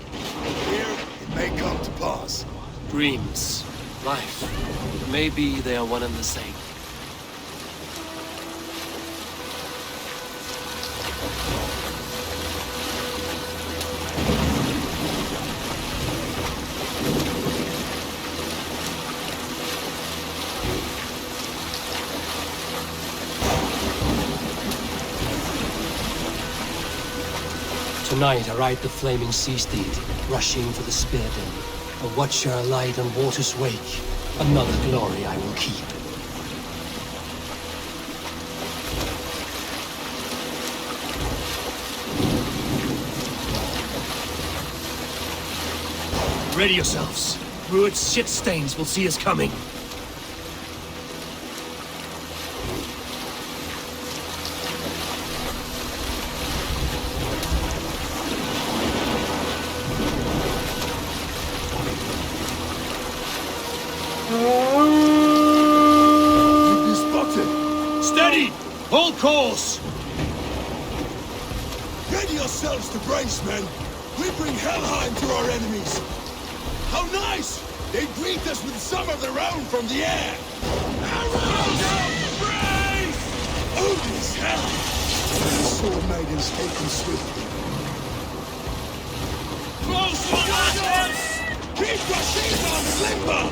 Here, it may come to pass. Dreams, life, maybe they are one and the same. Tonight I ride the flaming sea steed, rushing for the spear den. A watcher alight on water's wake. Another glory I will keep. Ready yourselves. Rued's shit stains will see us coming. Hold course! Ready yourselves to brace, men! We bring Helheim to our enemies! How nice! They greet us with some of their own from the air! Arrows! Brace! Odin's hell! The sword maidens taken swiftly. Close watches! Keep your shields on limber!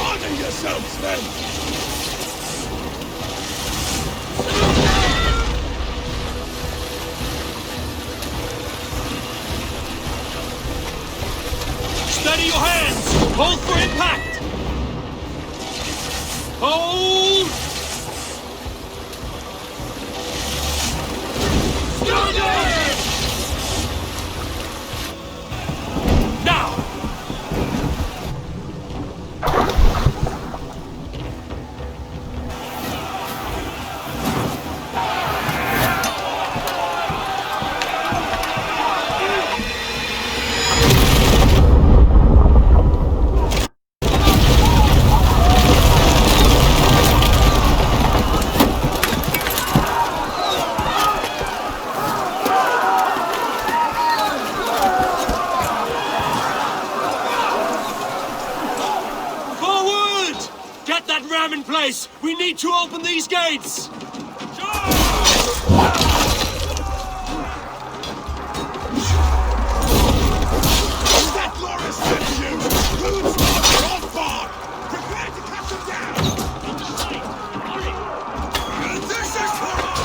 Honor yourselves, men! Steady your hands! Hold for impact! Hold! Now! that ram in place! We need to open these gates! That glorious statue! Rude's are on board! Prepare to cut them down! And this is for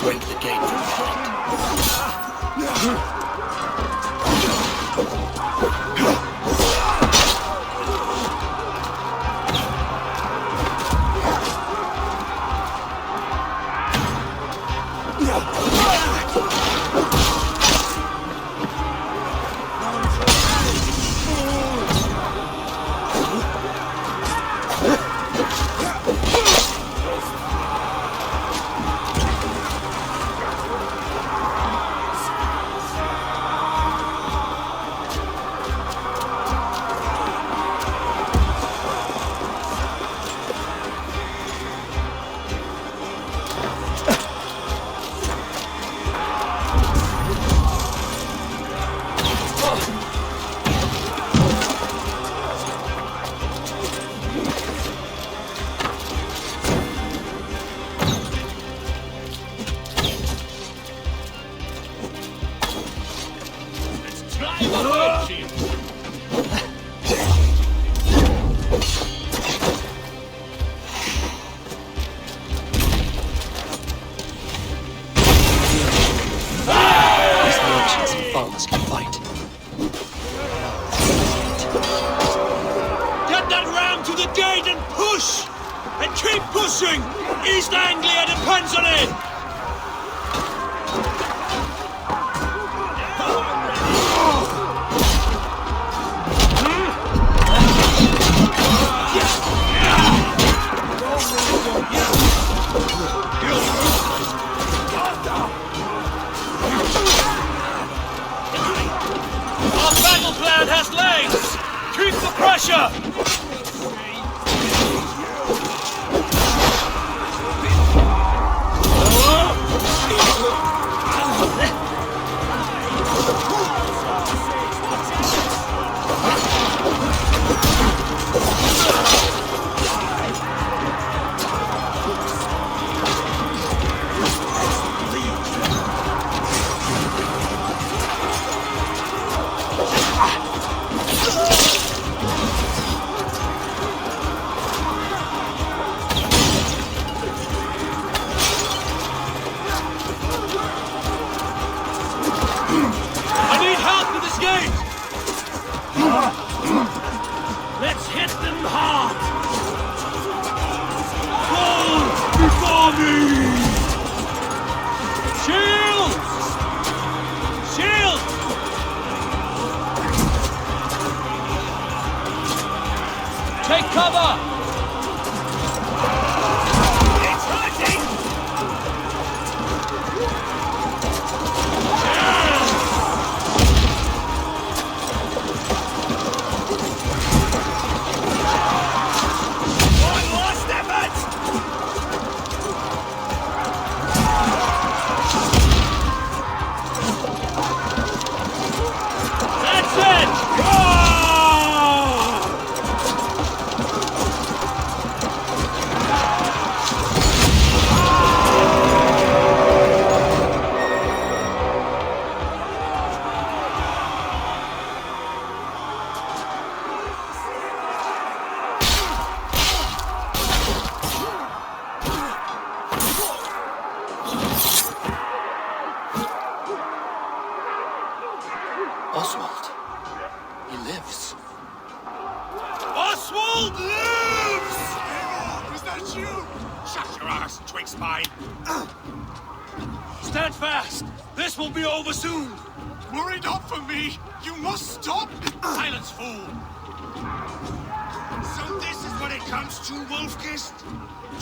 break the gate from behind. East Anglia depends on it! Our battle plan has legs! Keep the pressure! I need help with this gate! Let's hit them hard! Fall before me! Shields! Shields! Take cover! It's hurting! One last effort! That's it! Oswald. He lives. Oswald lives! Is that you? Shut your ass, twig spine. Stand fast! This will be over soon! Worry not for me. You must stop. Silence, fool! So this is what it comes to, Wolfkist?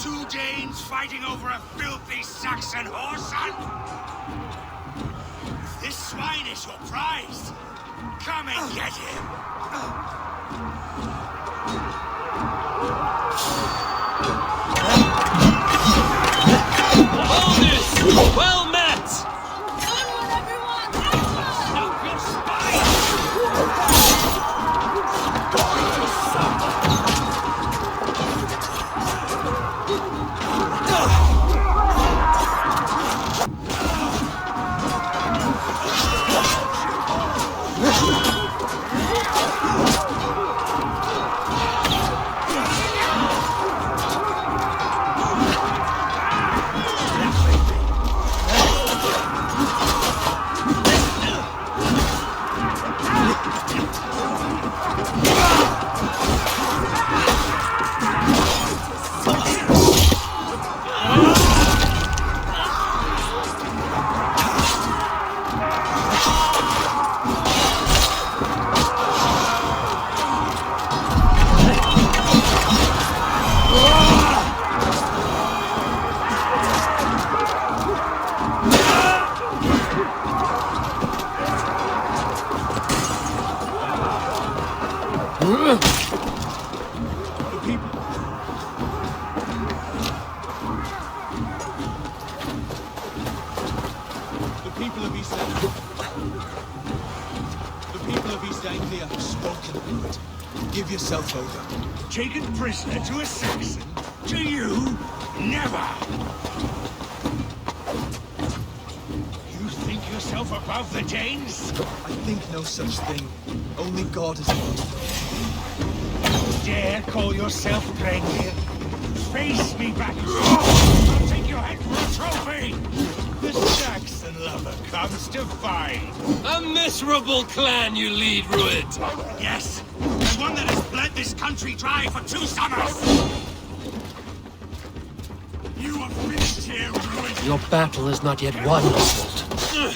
2 Danes fighting over a filthy Saxon whoreson? This swine is your prize. Come and get him. Hold this! Well met! Onward, everyone! Stop your spine! The people of East Anglia have spoken, Rupert. Give yourself over. Taken prisoner to a Saxon? To you? Never! You think yourself above the Danes? I think no such thing. Only God is above. Dare call yourself Thegn? Face me back! I'll take your head for a trophy! The Saxon lover comes to fight. A miserable clan you lead, Rued. Yes, and one that has bled this country dry for 2 summers. You are finished here, Rued. Your battle is not yet won, Oswald.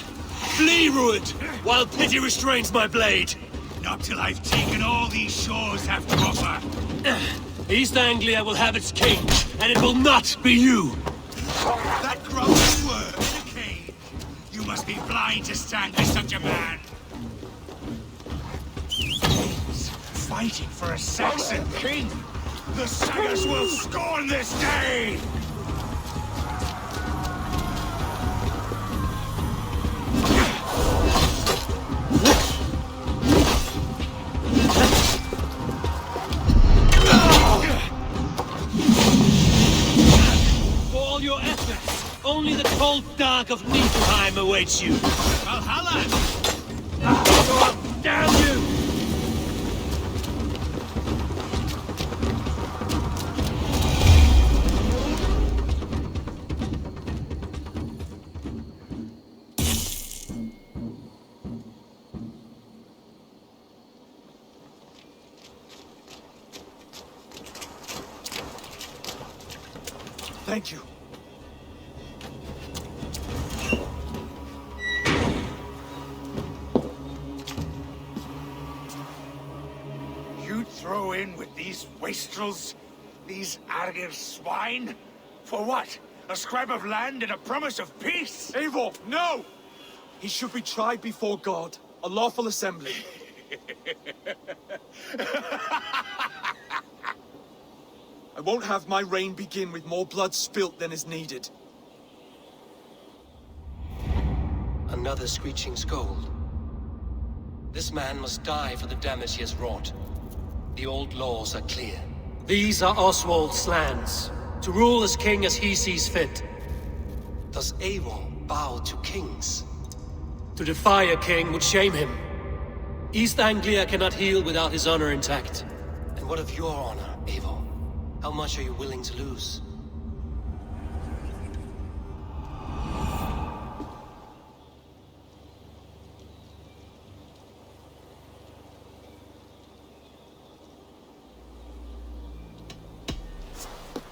Flee, Rued, while pity restrains my blade. Not till I've taken all these shores have to offer. East Anglia will have its king, and it will not be you. That grumbling word in a cage. You must be blind to stand with such a man. Danes fighting for a Saxon king. The Sagas will scorn this day. Only the cold dark of Niflheim awaits you. Valhalla! Damn you! Thank you. You throw in with these wastrels? These Argir swine? For what? A scrap of land and a promise of peace? Eivor, no! He should be tried before God, a lawful assembly. I won't have my reign begin with more blood spilt than is needed. Another screeching scold. This man must die for the damage he has wrought. The old laws are clear. These are Oswald's lands, to rule as king as he sees fit. Does Eivor bow to kings? To defy a king would shame him. East Anglia cannot heal without his honor intact. And what of your honor, Eivor? How much are you willing to lose?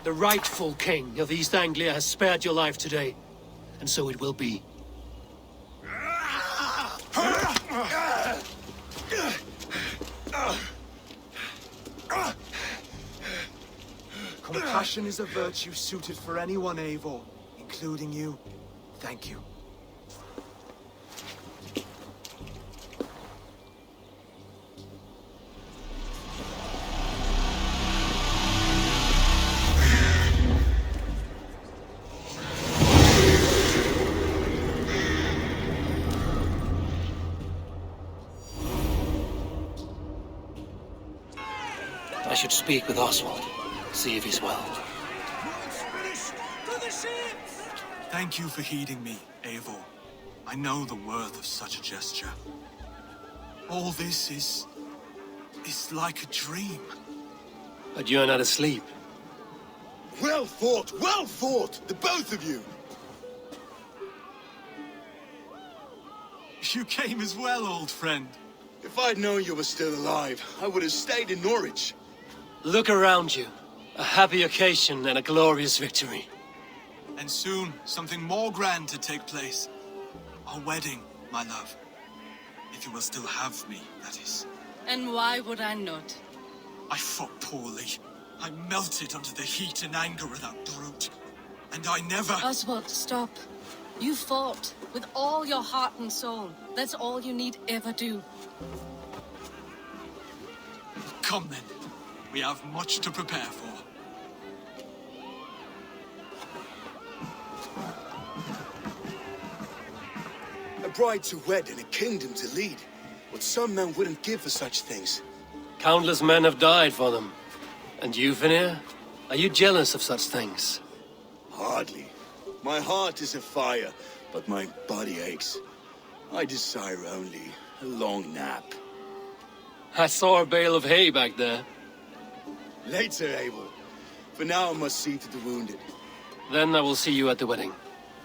The rightful king of East Anglia has spared your life today, and so it will be. Compassion is a virtue suited for anyone, Eivor, including you. Thank you. I should speak with Oswald. See if he's well. Thank you for heeding me, Eivor. I know the worth of such a gesture. All this is like a dream. But you're not asleep. Well fought, the both of you! You came as well, old friend. If I'd known you were still alive, I would have stayed in Norwich. Look around you. A happy occasion and a glorious victory. And soon, something more grand to take place. Our wedding, my love. If you will still have me, that is. And why would I not? I fought poorly. I melted under the heat and anger of that brute. And I never... Oswald, stop. You fought with all your heart and soul. That's all you need ever do. Come then. We have much to prepare for. A bride to wed and a kingdom to lead. What some men wouldn't give for such things. Countless men have died for them. And you, Vanir? Are you jealous of such things? Hardly. My heart is afire, but my body aches. I desire only a long nap. I saw a bale of hay back there. Later, Abel. For now I must see to the wounded. Then I will see you at the wedding.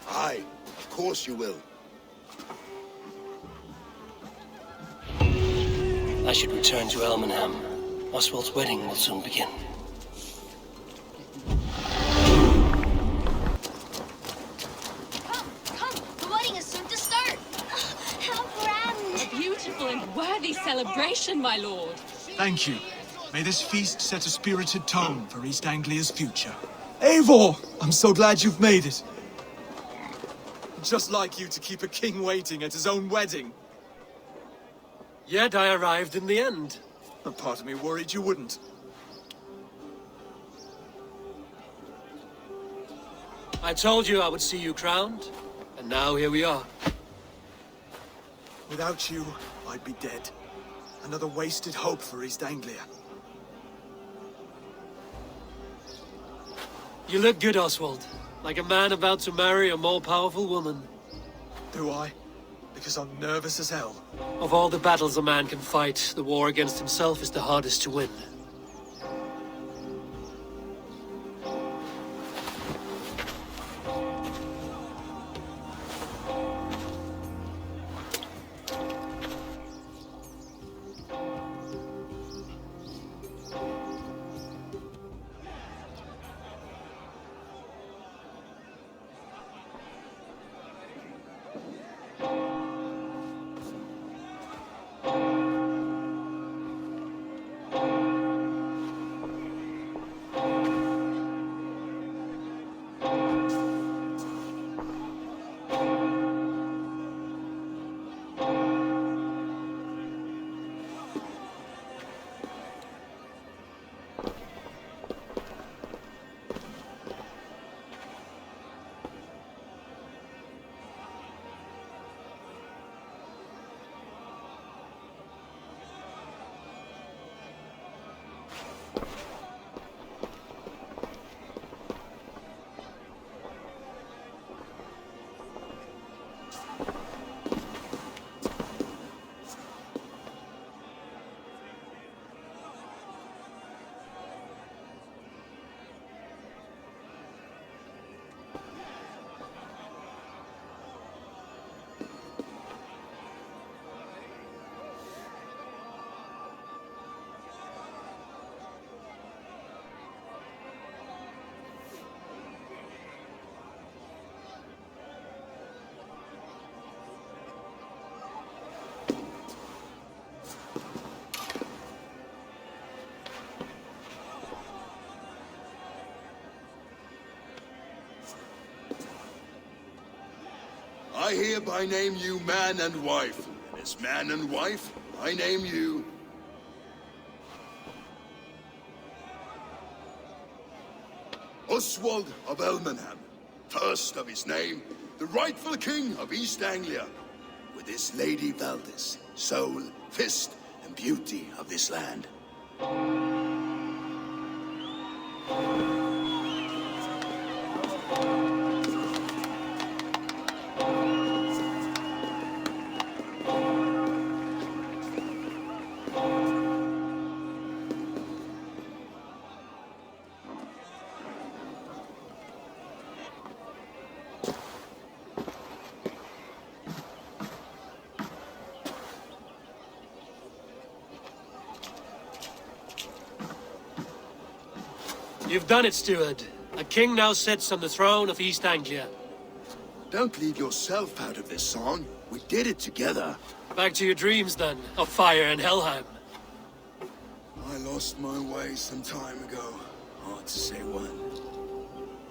Aye, of course you will. I should return to Elmenham. Oswald's wedding will soon begin. Come! The wedding is soon to start! How grand! A beautiful and worthy celebration, my lord. Thank you. May this feast set a spirited tone for East Anglia's future. Eivor! I'm so glad you've made it. Just like you to keep a king waiting at his own wedding. Yet I arrived in the end. A part of me worried you wouldn't. I told you I would see you crowned, and now here we are. Without you, I'd be dead. Another wasted hope for East Anglia. You look good, Oswald. Like a man about to marry a more powerful woman. Do I? Because I'm nervous as hell. Of all the battles a man can fight, the war against himself is the hardest to win. hereby name you man and wife. And as man and wife, I name you... Oswald of Elmenham, first of his name, the rightful king of East Anglia, with his Lady Valdis, soul, fist, and beauty of this land. You've done it, steward. A king now sits on the throne of East Anglia. Don't leave yourself out of this song. We did it together. Back to your dreams, then, of fire and Helheim. I lost my way some time ago. Hard to say when.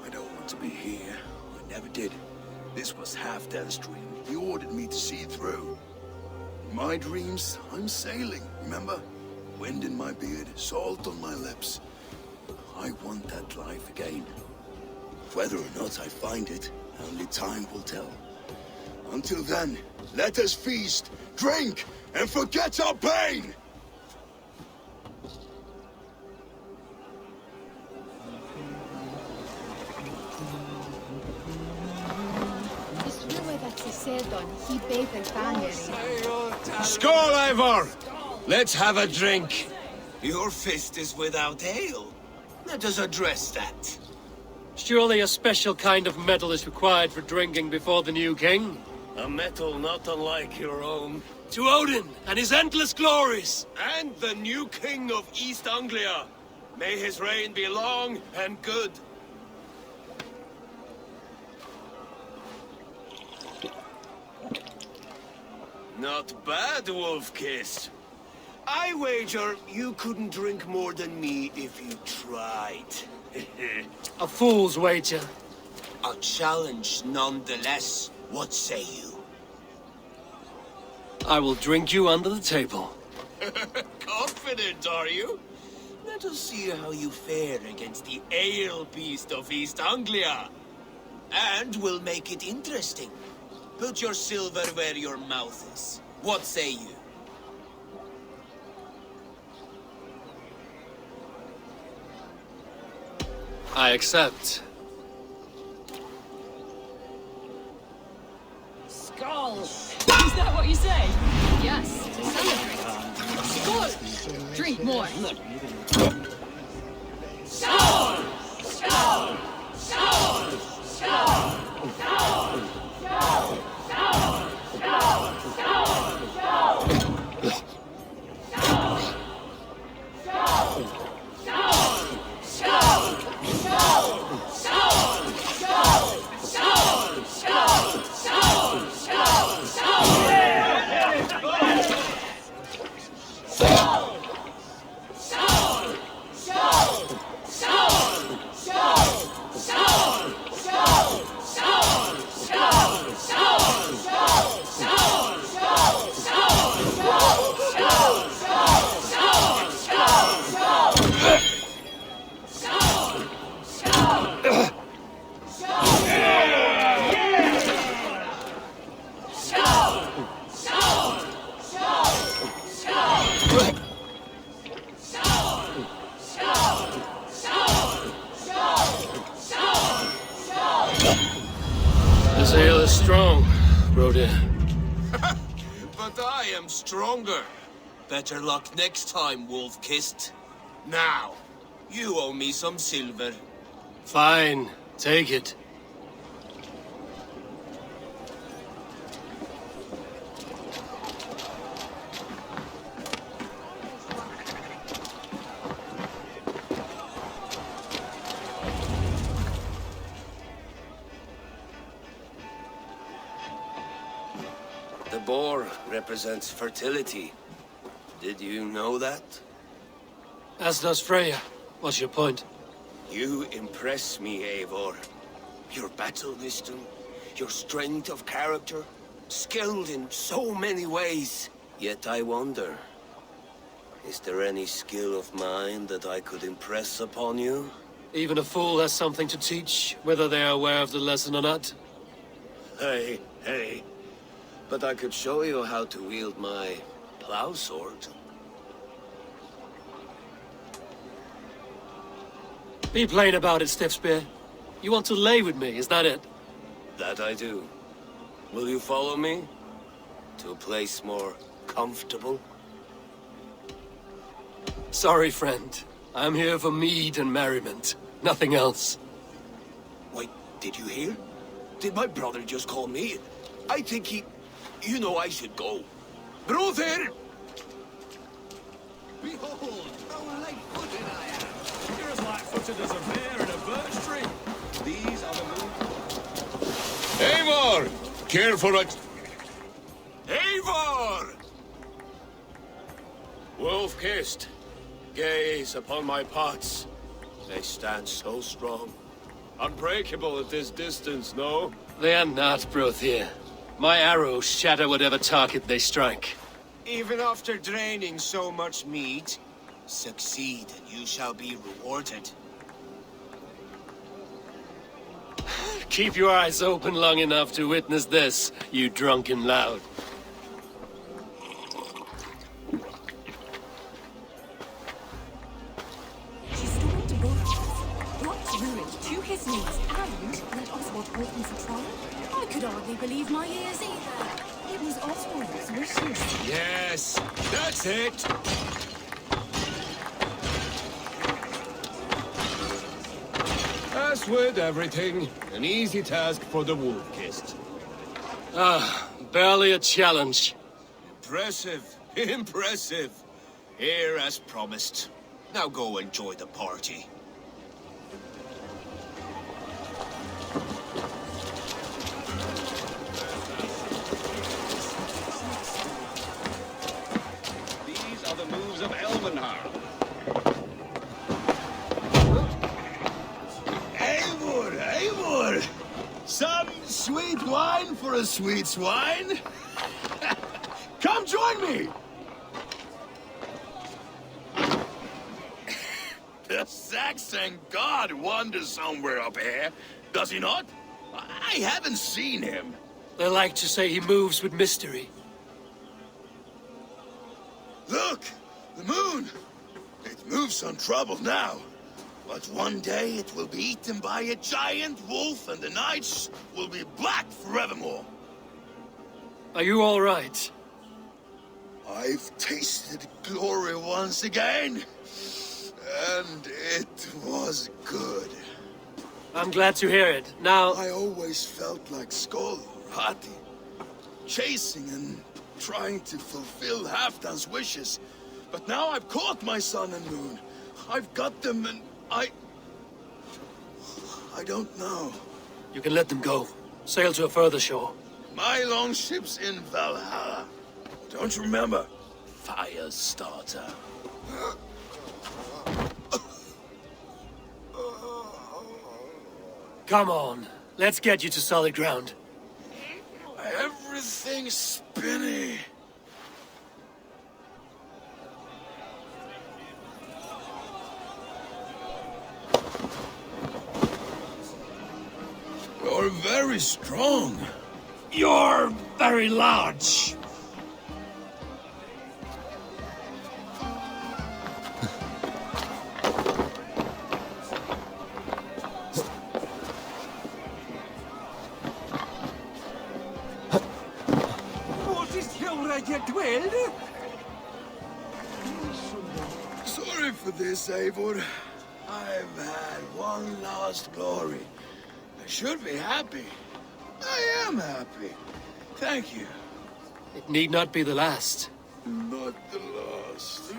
I don't want to be here. I never did. This was Halfdan's dream. He ordered me to see it through. In my dreams, I'm sailing, remember? Wind in my beard, salt on my lips. I want that life again. Whether or not I find it, only time will tell. Until then, let us feast, drink, and forget our pain! Skål, Eivor! Let's have a drink. Your fist is without ale. Let us address that. Surely a special kind of metal is required for drinking before the new king? A metal not unlike your own. To Odin and his endless glories! And the new king of East Anglia. May his reign be long and good. Not bad, Wolf-Kiss. I wager you couldn't drink more than me if you tried. A fool's wager. A challenge nonetheless. What say you? I will drink you under the table. Confident, are you? Let us see how you fare against the ale beast of East Anglia. And we'll make it interesting. Put your silver where your mouth is. What say you? I accept. Skull! Is that what you say? Yes, to celebrate. Skål! Drink more. Skull! Skull! Skull! Skull! Skull! Skull! This ale is strong, Broder. But I am stronger. Better luck next time, Wolf-Kissed. Now, you owe me some silver. Fine, take it. The boar represents fertility. Did you know that? As does Freya. What's your point? You impress me, Eivor. Your battle wisdom, your strength of character, skilled in so many ways. Yet I wonder, is there any skill of mine that I could impress upon you? Even a fool has something to teach, whether they are aware of the lesson or not. Hey. But I could show you how to wield my plow sword. Be plain about it, Stiffspear. You want to lay with me, is that it? That I do. Will you follow me? To a place more comfortable? Sorry, friend. I'm here for mead and merriment. Nothing else. Wait, did you hear? Did my brother just call me? I think he... You know I should go. Brother! Behold, how light-footed I am. You're as light-footed as a bear in a birch tree. These are the moves. Eivor! Care for it. Eivor! Wolf-kissed. Gaze upon my pots. They stand so strong. Unbreakable at this distance, no? They are not, Brothier. My arrows shatter whatever target they strike. Even after draining so much meat, succeed and you shall be rewarded. Keep your eyes open long enough to witness this, you drunken lout. She stormed to both brought Ruin to his knees, and let Oswald open for trial. I could hardly believe my ears either. It was Oswald's wishes. Yes, that's it. As with everything, an easy task for the wolf-kissed. Barely a challenge. Impressive, impressive. Here as promised. Now go enjoy the party. These are the moves of Elmenhar. Eivor! Some sweet wine for a sweet swine? Come join me! The Saxon god wanders somewhere up here, does he not? I haven't seen him. They like to say he moves with mystery. Look! The moon! It moves untroubled now. But one day it will be eaten by a giant wolf and the nights will be black forevermore. Are you all right? I've tasted glory once again. And it was good. I'm glad to hear it. Now... I always felt like Skoll or Hati. Chasing and trying to fulfill Halfdan's wishes. But now I've caught my sun and moon. I've got them and I don't know. You can let them go. Sail to a further shore. My longship's in Valhalla. Don't you remember? Firestarter. Come on. Let's get you to solid ground. Everything's spinny. You're very strong. You're very large. Sorry for this, Eivor. I've had one last glory. I should be happy. I am happy. Thank you. It need not be the last. Not the last.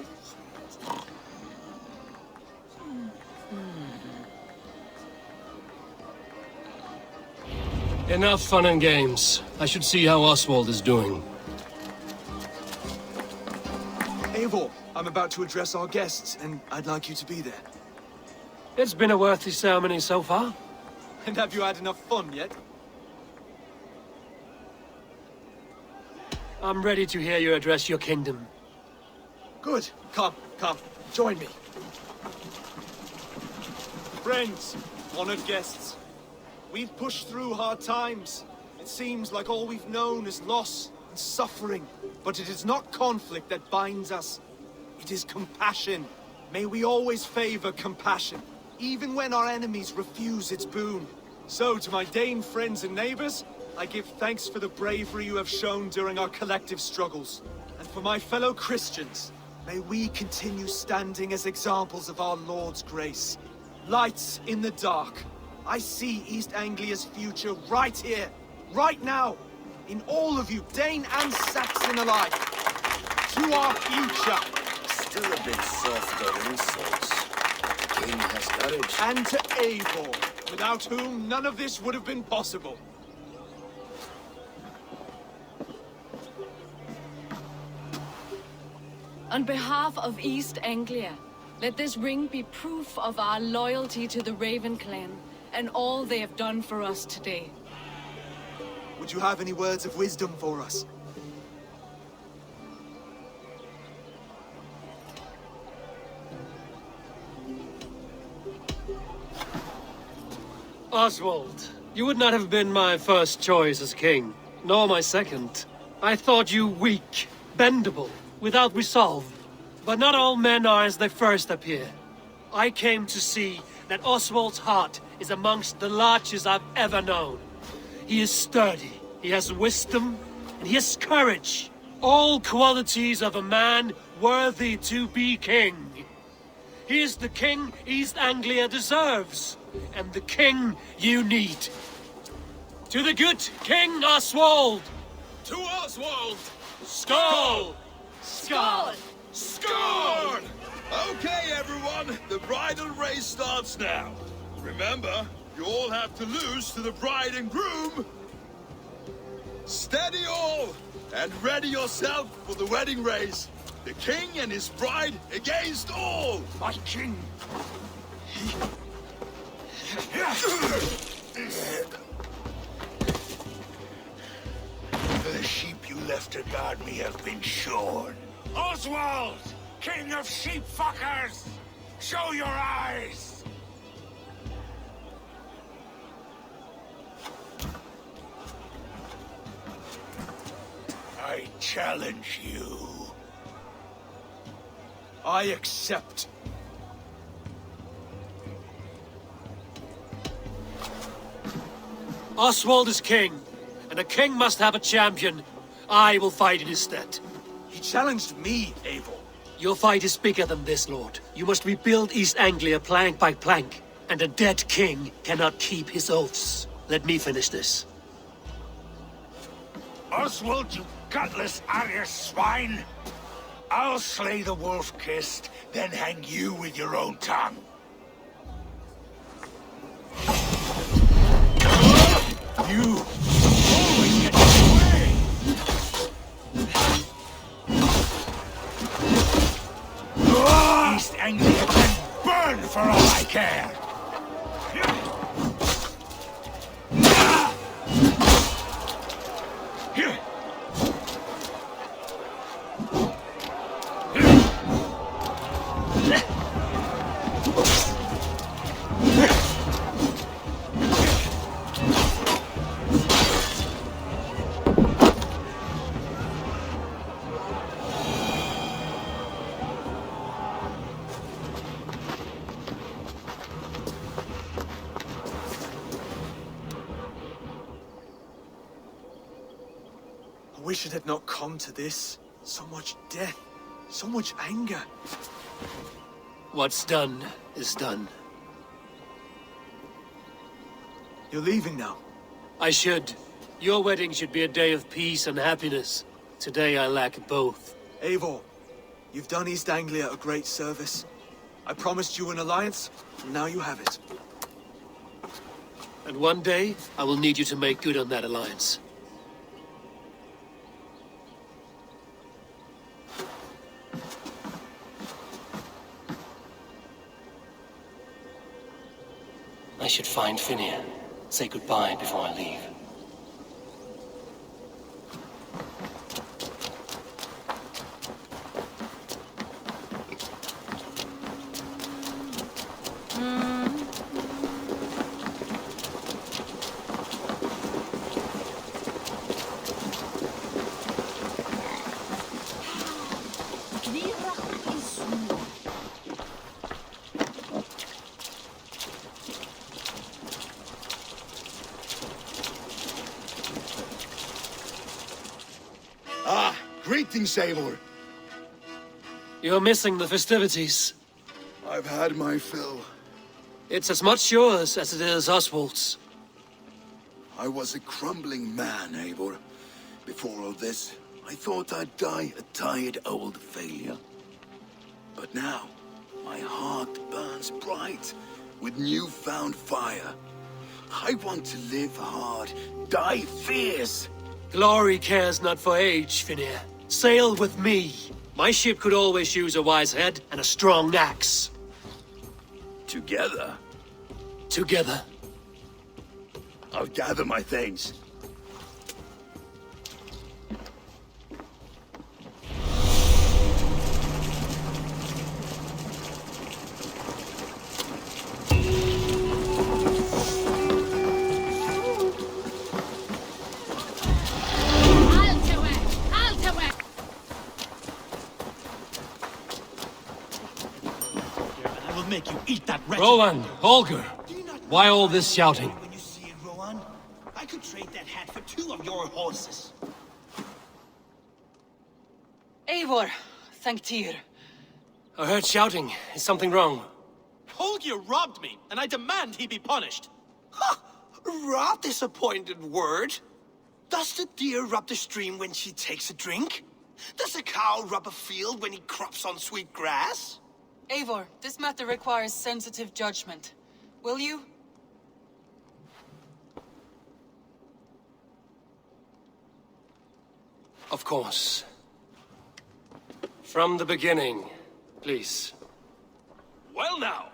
Enough fun and games. I should see how Oswald is doing. Eivor, I'm about to address our guests, and I'd like you to be there. It's been a worthy ceremony so far. And have you had enough fun yet? I'm ready to hear you address your kingdom. Good. Come. Join me. Friends, honored guests. We've pushed through hard times. It seems like all we've known is loss and suffering. But it is not conflict that binds us. It is compassion. May we always favor compassion, even when our enemies refuse its boon. So, to my Dane friends and neighbors, I give thanks for the bravery you have shown during our collective struggles. And for my fellow Christians, may we continue standing as examples of our Lord's grace. Lights in the dark. I see East Anglia's future right here, right now, in all of you, Dane and Saxon alike. To our future. Still a bit soft on insults. The king has courage. And to Eivor, without whom none of this would have been possible. On behalf of East Anglia, let this ring be proof of our loyalty to the Raven clan and all they have done for us today. Would you have any words of wisdom for us? Oswald, you would not have been my first choice as king, nor my second. I thought you weak, bendable, without resolve. But not all men are as they first appear. I came to see that Oswald's heart is amongst the largest I've ever known. He is sturdy, he has wisdom, and he has courage. All qualities of a man worthy to be king. He is the king East Anglia deserves, and the king you need. To the good King Oswald! To Oswald! Skull! Skull! Skull! Okay, everyone, the bridal race starts now. Remember, you all have to lose to the bride and groom. Steady all, and ready yourself for the wedding race. The king and his bride against all! My king! The sheep you left to guard me have been shorn. Oswald! King of sheep fuckers! Show your eyes! I challenge you. I accept. Oswald is king, and a king must have a champion. I will fight in his stead. He challenged me, Eivor. Your fight is bigger than this, Lord. You must rebuild East Anglia plank by plank, and a dead king cannot keep his oaths. Let me finish this. Oswald, you gutless Arya swine! I'll slay the wolf-kissed, then hang you with your own tongue. You always get your way! East Anglia can burn for all I care! I wish it had not come to this. So much death, so much anger. What's done is done. You're leaving now. I should. Your wedding should be a day of peace and happiness. Today I lack both. Eivor, you've done East Anglia a great service. I promised you an alliance, and now you have it. And one day, I will need you to make good on that alliance. I should find Finnea. Say goodbye before I leave. Greetings, Eivor. You're missing the festivities. I've had my fill. It's as much yours as it is Oswald's. I was a crumbling man, Eivor. Before all this, I thought I'd die a tired old failure. But now, my heart burns bright with newfound fire. I want to live hard, die fierce. Glory cares not for age, Finir. Sail with me. My ship could always use a wise head and a strong axe. Together? Together. I'll gather my things. Make you eat that wretched... Rowan, Holger, why all this shouting? When you see it, Rowan, I could trade that hat for 2 of your horses. Eivor, thank Tyr. I heard shouting. Is something wrong? Holger robbed me, and I demand he be punished. Ha! Rather disappointed word. Does the deer rub the stream when she takes a drink? Does a cow rub a field when he crops on sweet grass? Eivor, this matter requires sensitive judgment. Will you? Of course. From the beginning, please. Well now,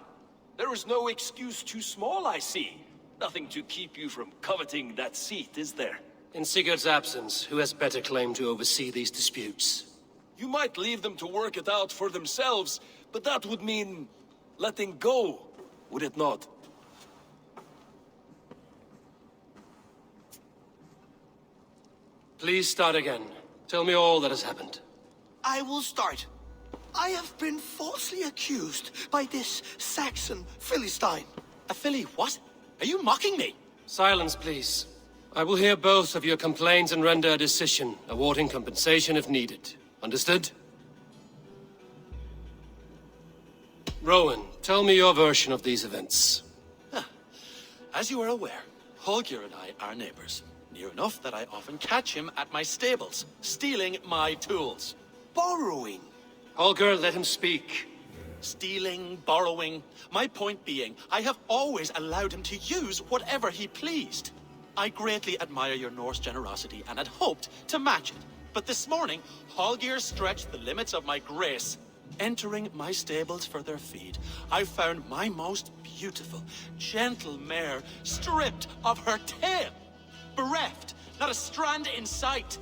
there is no excuse too small, I see. Nothing to keep you from coveting that seat, is there? In Sigurd's absence, who has better claim to oversee these disputes? You might leave them to work it out for themselves, but that would mean letting go, would it not? Please start again. Tell me all that has happened. I will start. I have been falsely accused by this Saxon Philistine. A Philly what? Are you mocking me? Silence, please. I will hear both of your complaints and render a decision, awarding compensation if needed. Understood? Rowan, tell me your version of these events. As you are aware, Holger and I are neighbors. Near enough that I often catch him at my stables, stealing my tools. Borrowing. Holger, let him speak. Stealing, borrowing. My point being, I have always allowed him to use whatever he pleased. I greatly admire your Norse generosity and had hoped to match it. But this morning, Holger stretched the limits of my grace. Entering my stables for their feed, I found my most beautiful, gentle mare stripped of her tail. Bereft, not a strand in sight.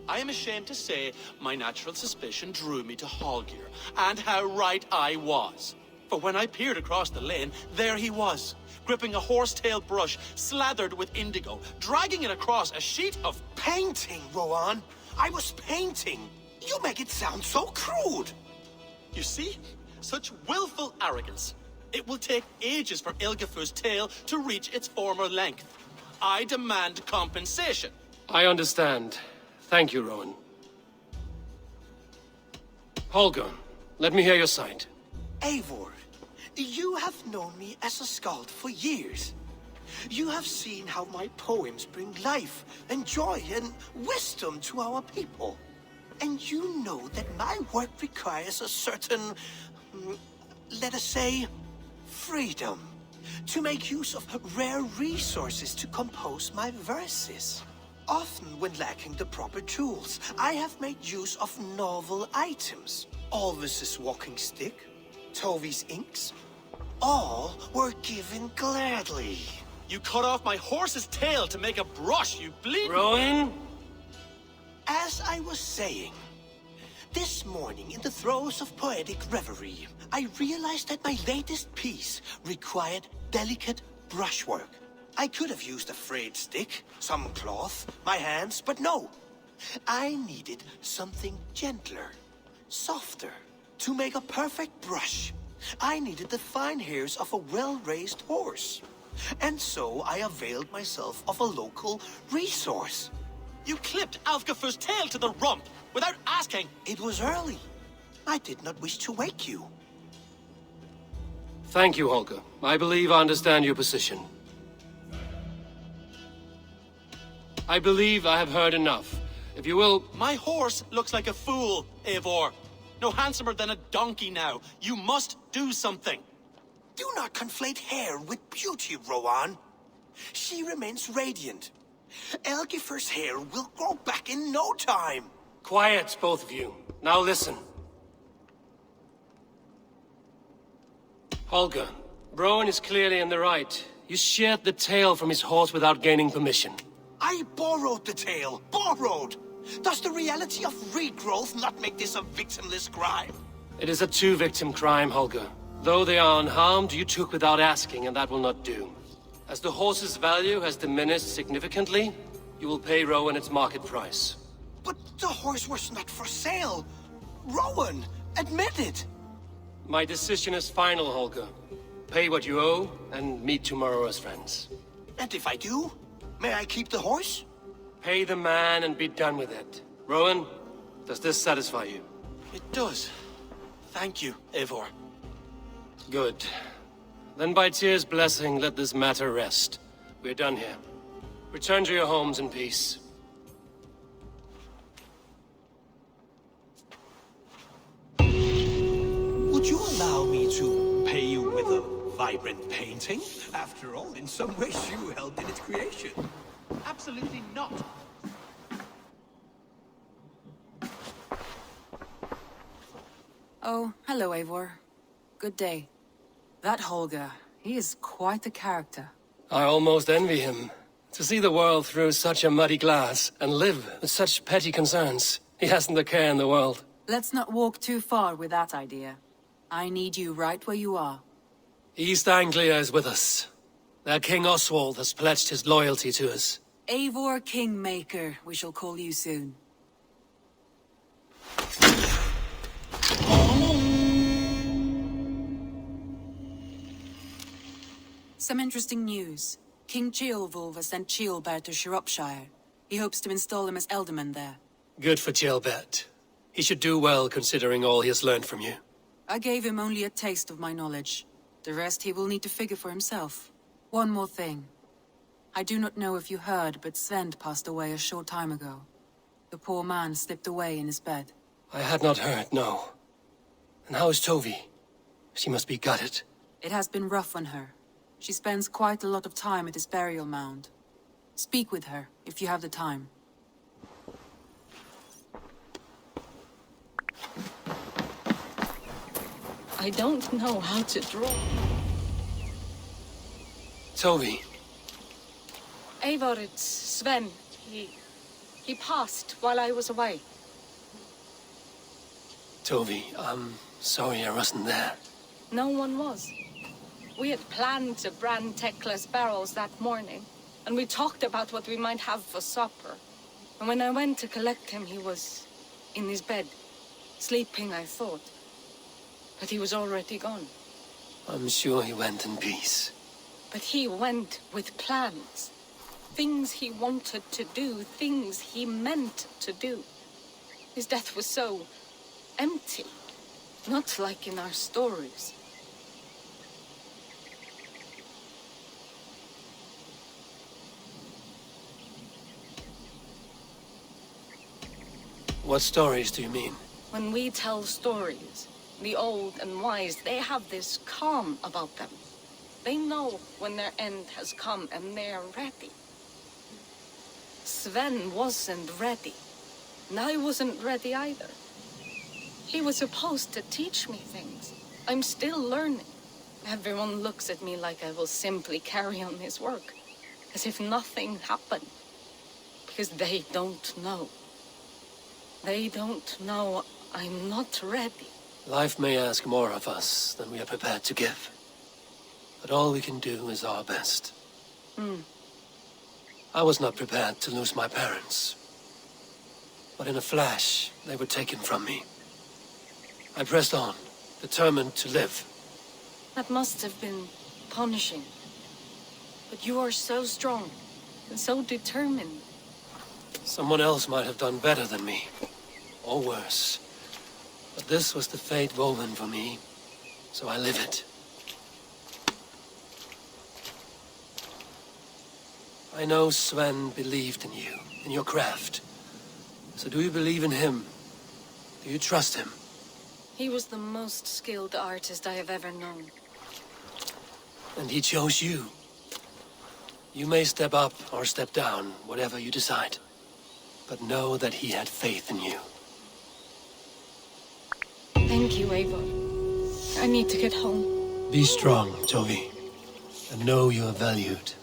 I am ashamed to say my natural suspicion drew me to Holger, and how right I was. For when I peered across the lane, there he was, gripping a horsetail brush slathered with indigo, dragging it across a sheet of Painting, Rowan. I was painting. You make it sound so crude. You see? Such willful arrogance. It will take ages for Ilgifu's tail to reach its former length. I demand compensation. I understand. Thank you, Rowan. Holger, let me hear your side. Eivor, you have known me as a skald for years. You have seen how my poems bring life and joy and wisdom to our people. And you know that my work requires a certain, let us say, freedom. To make use of rare resources to compose my verses. Often when lacking the proper tools, I have made use of novel items. Alvis's walking stick, Tovi's inks, all were given gladly. You cut off my horse's tail to make a brush, you bleed. Rowan? As I was saying, this morning in the throes of poetic reverie, I realized that my latest piece required delicate brushwork. I could have used a frayed stick, some cloth, my hands, but no. I needed something gentler, softer. To make a perfect brush, I needed the fine hairs of a well-raised horse. And so I availed myself of a local resource. You clipped Alfgafu's tail to the rump. without asking. It was early. I did not wish to wake you. Thank you, Holger. I believe I understand your position. I believe I have heard enough. If you will... My horse looks like a fool, Eivor. No handsomer than a donkey now. You must do something. Do not conflate hair with beauty, Rowan. She remains radiant. Elgifer's hair will grow back in no time. Quiet, both of you. Now listen. Holger, Rowan is clearly in the right. You sheared the tail from his horse without gaining permission. I borrowed the tail. Borrowed! Does the reality of regrowth not make this a victimless crime? It is a two-victim crime, Holger. Though they are unharmed, you took without asking, and that will not do. As the horse's value has diminished significantly, you will pay Rowan its market price. But the horse was not for sale. Rowan, admit it. My decision is final, Holger. Pay what you owe, and meet tomorrow as friends. And if I do, may I keep the horse? Pay the man and be done with it. Rowan, does this satisfy you? It does. Thank you, Eivor. Good. Then by Tyr's blessing, let this matter rest. We're done here. Return to your homes in peace. Would you allow me to pay you with a vibrant painting? After all, in some ways you helped in its creation. Absolutely not. Oh, hello, Eivor. Good day. That Holger, he is quite a character. I almost envy him. To see the world through such a muddy glass, and live with such petty concerns. He hasn't a care in the world. Let's not walk too far with that idea. I need you right where you are. East Anglia is with us. Their King Oswald has pledged his loyalty to us. Eivor Kingmaker, we shall call you soon. Some interesting news. King Ceolwulf has sent Ceolbert to Shropshire. He hopes to install him as Elderman there. Good for Ceolbert. He should do well considering all he has learned from you. I gave him only a taste of my knowledge. The rest he will need to figure for himself. One more thing. I do not know if you heard, but Sven passed away a short time ago. The poor man slipped away in his bed. I had not heard, no. And how is Tovi? She must be gutted. It has been rough on her. She spends quite a lot of time at his burial mound. Speak with her, if you have the time. I don't know how to draw. Tovi. Eivor, it's Sven. He passed while I was away. Tovi, I'm sorry I wasn't there. No one was. We had planned to brand Tekla's barrels that morning, and we talked about what we might have for supper. And when I went to collect him, he was in his bed, sleeping, I thought. But he was already gone. I'm sure he went in peace. But he went with plans. Things he wanted to do, things he meant to do. His death was so empty, not like in our stories. What stories do you mean? When we tell stories, the old and wise, they have this calm about them. They know when their end has come and they're ready. Sven wasn't ready, and I wasn't ready either. He was supposed to teach me things. I'm still learning. Everyone looks at me like I will simply carry on his work, as if nothing happened. Because they don't know. They don't know I'm not ready. Life may ask more of us than we are prepared to give. But all we can do is our best. I was not prepared to lose my parents. But in a flash, they were taken from me. I pressed on, determined to live. That must have been punishing. But you are so strong and so determined. Someone else might have done better than me. or worse. But this was the fate woven for me, so I live it. I know Sven believed in you, in your craft. So do you believe in him? Do you trust him? He was the most skilled artist I have ever known. And he chose you. You may step up or step down, whatever you decide. But know that he had faith in you. Thank you, Eivor. I need to get home. Be strong, Tovi. And know you are valued.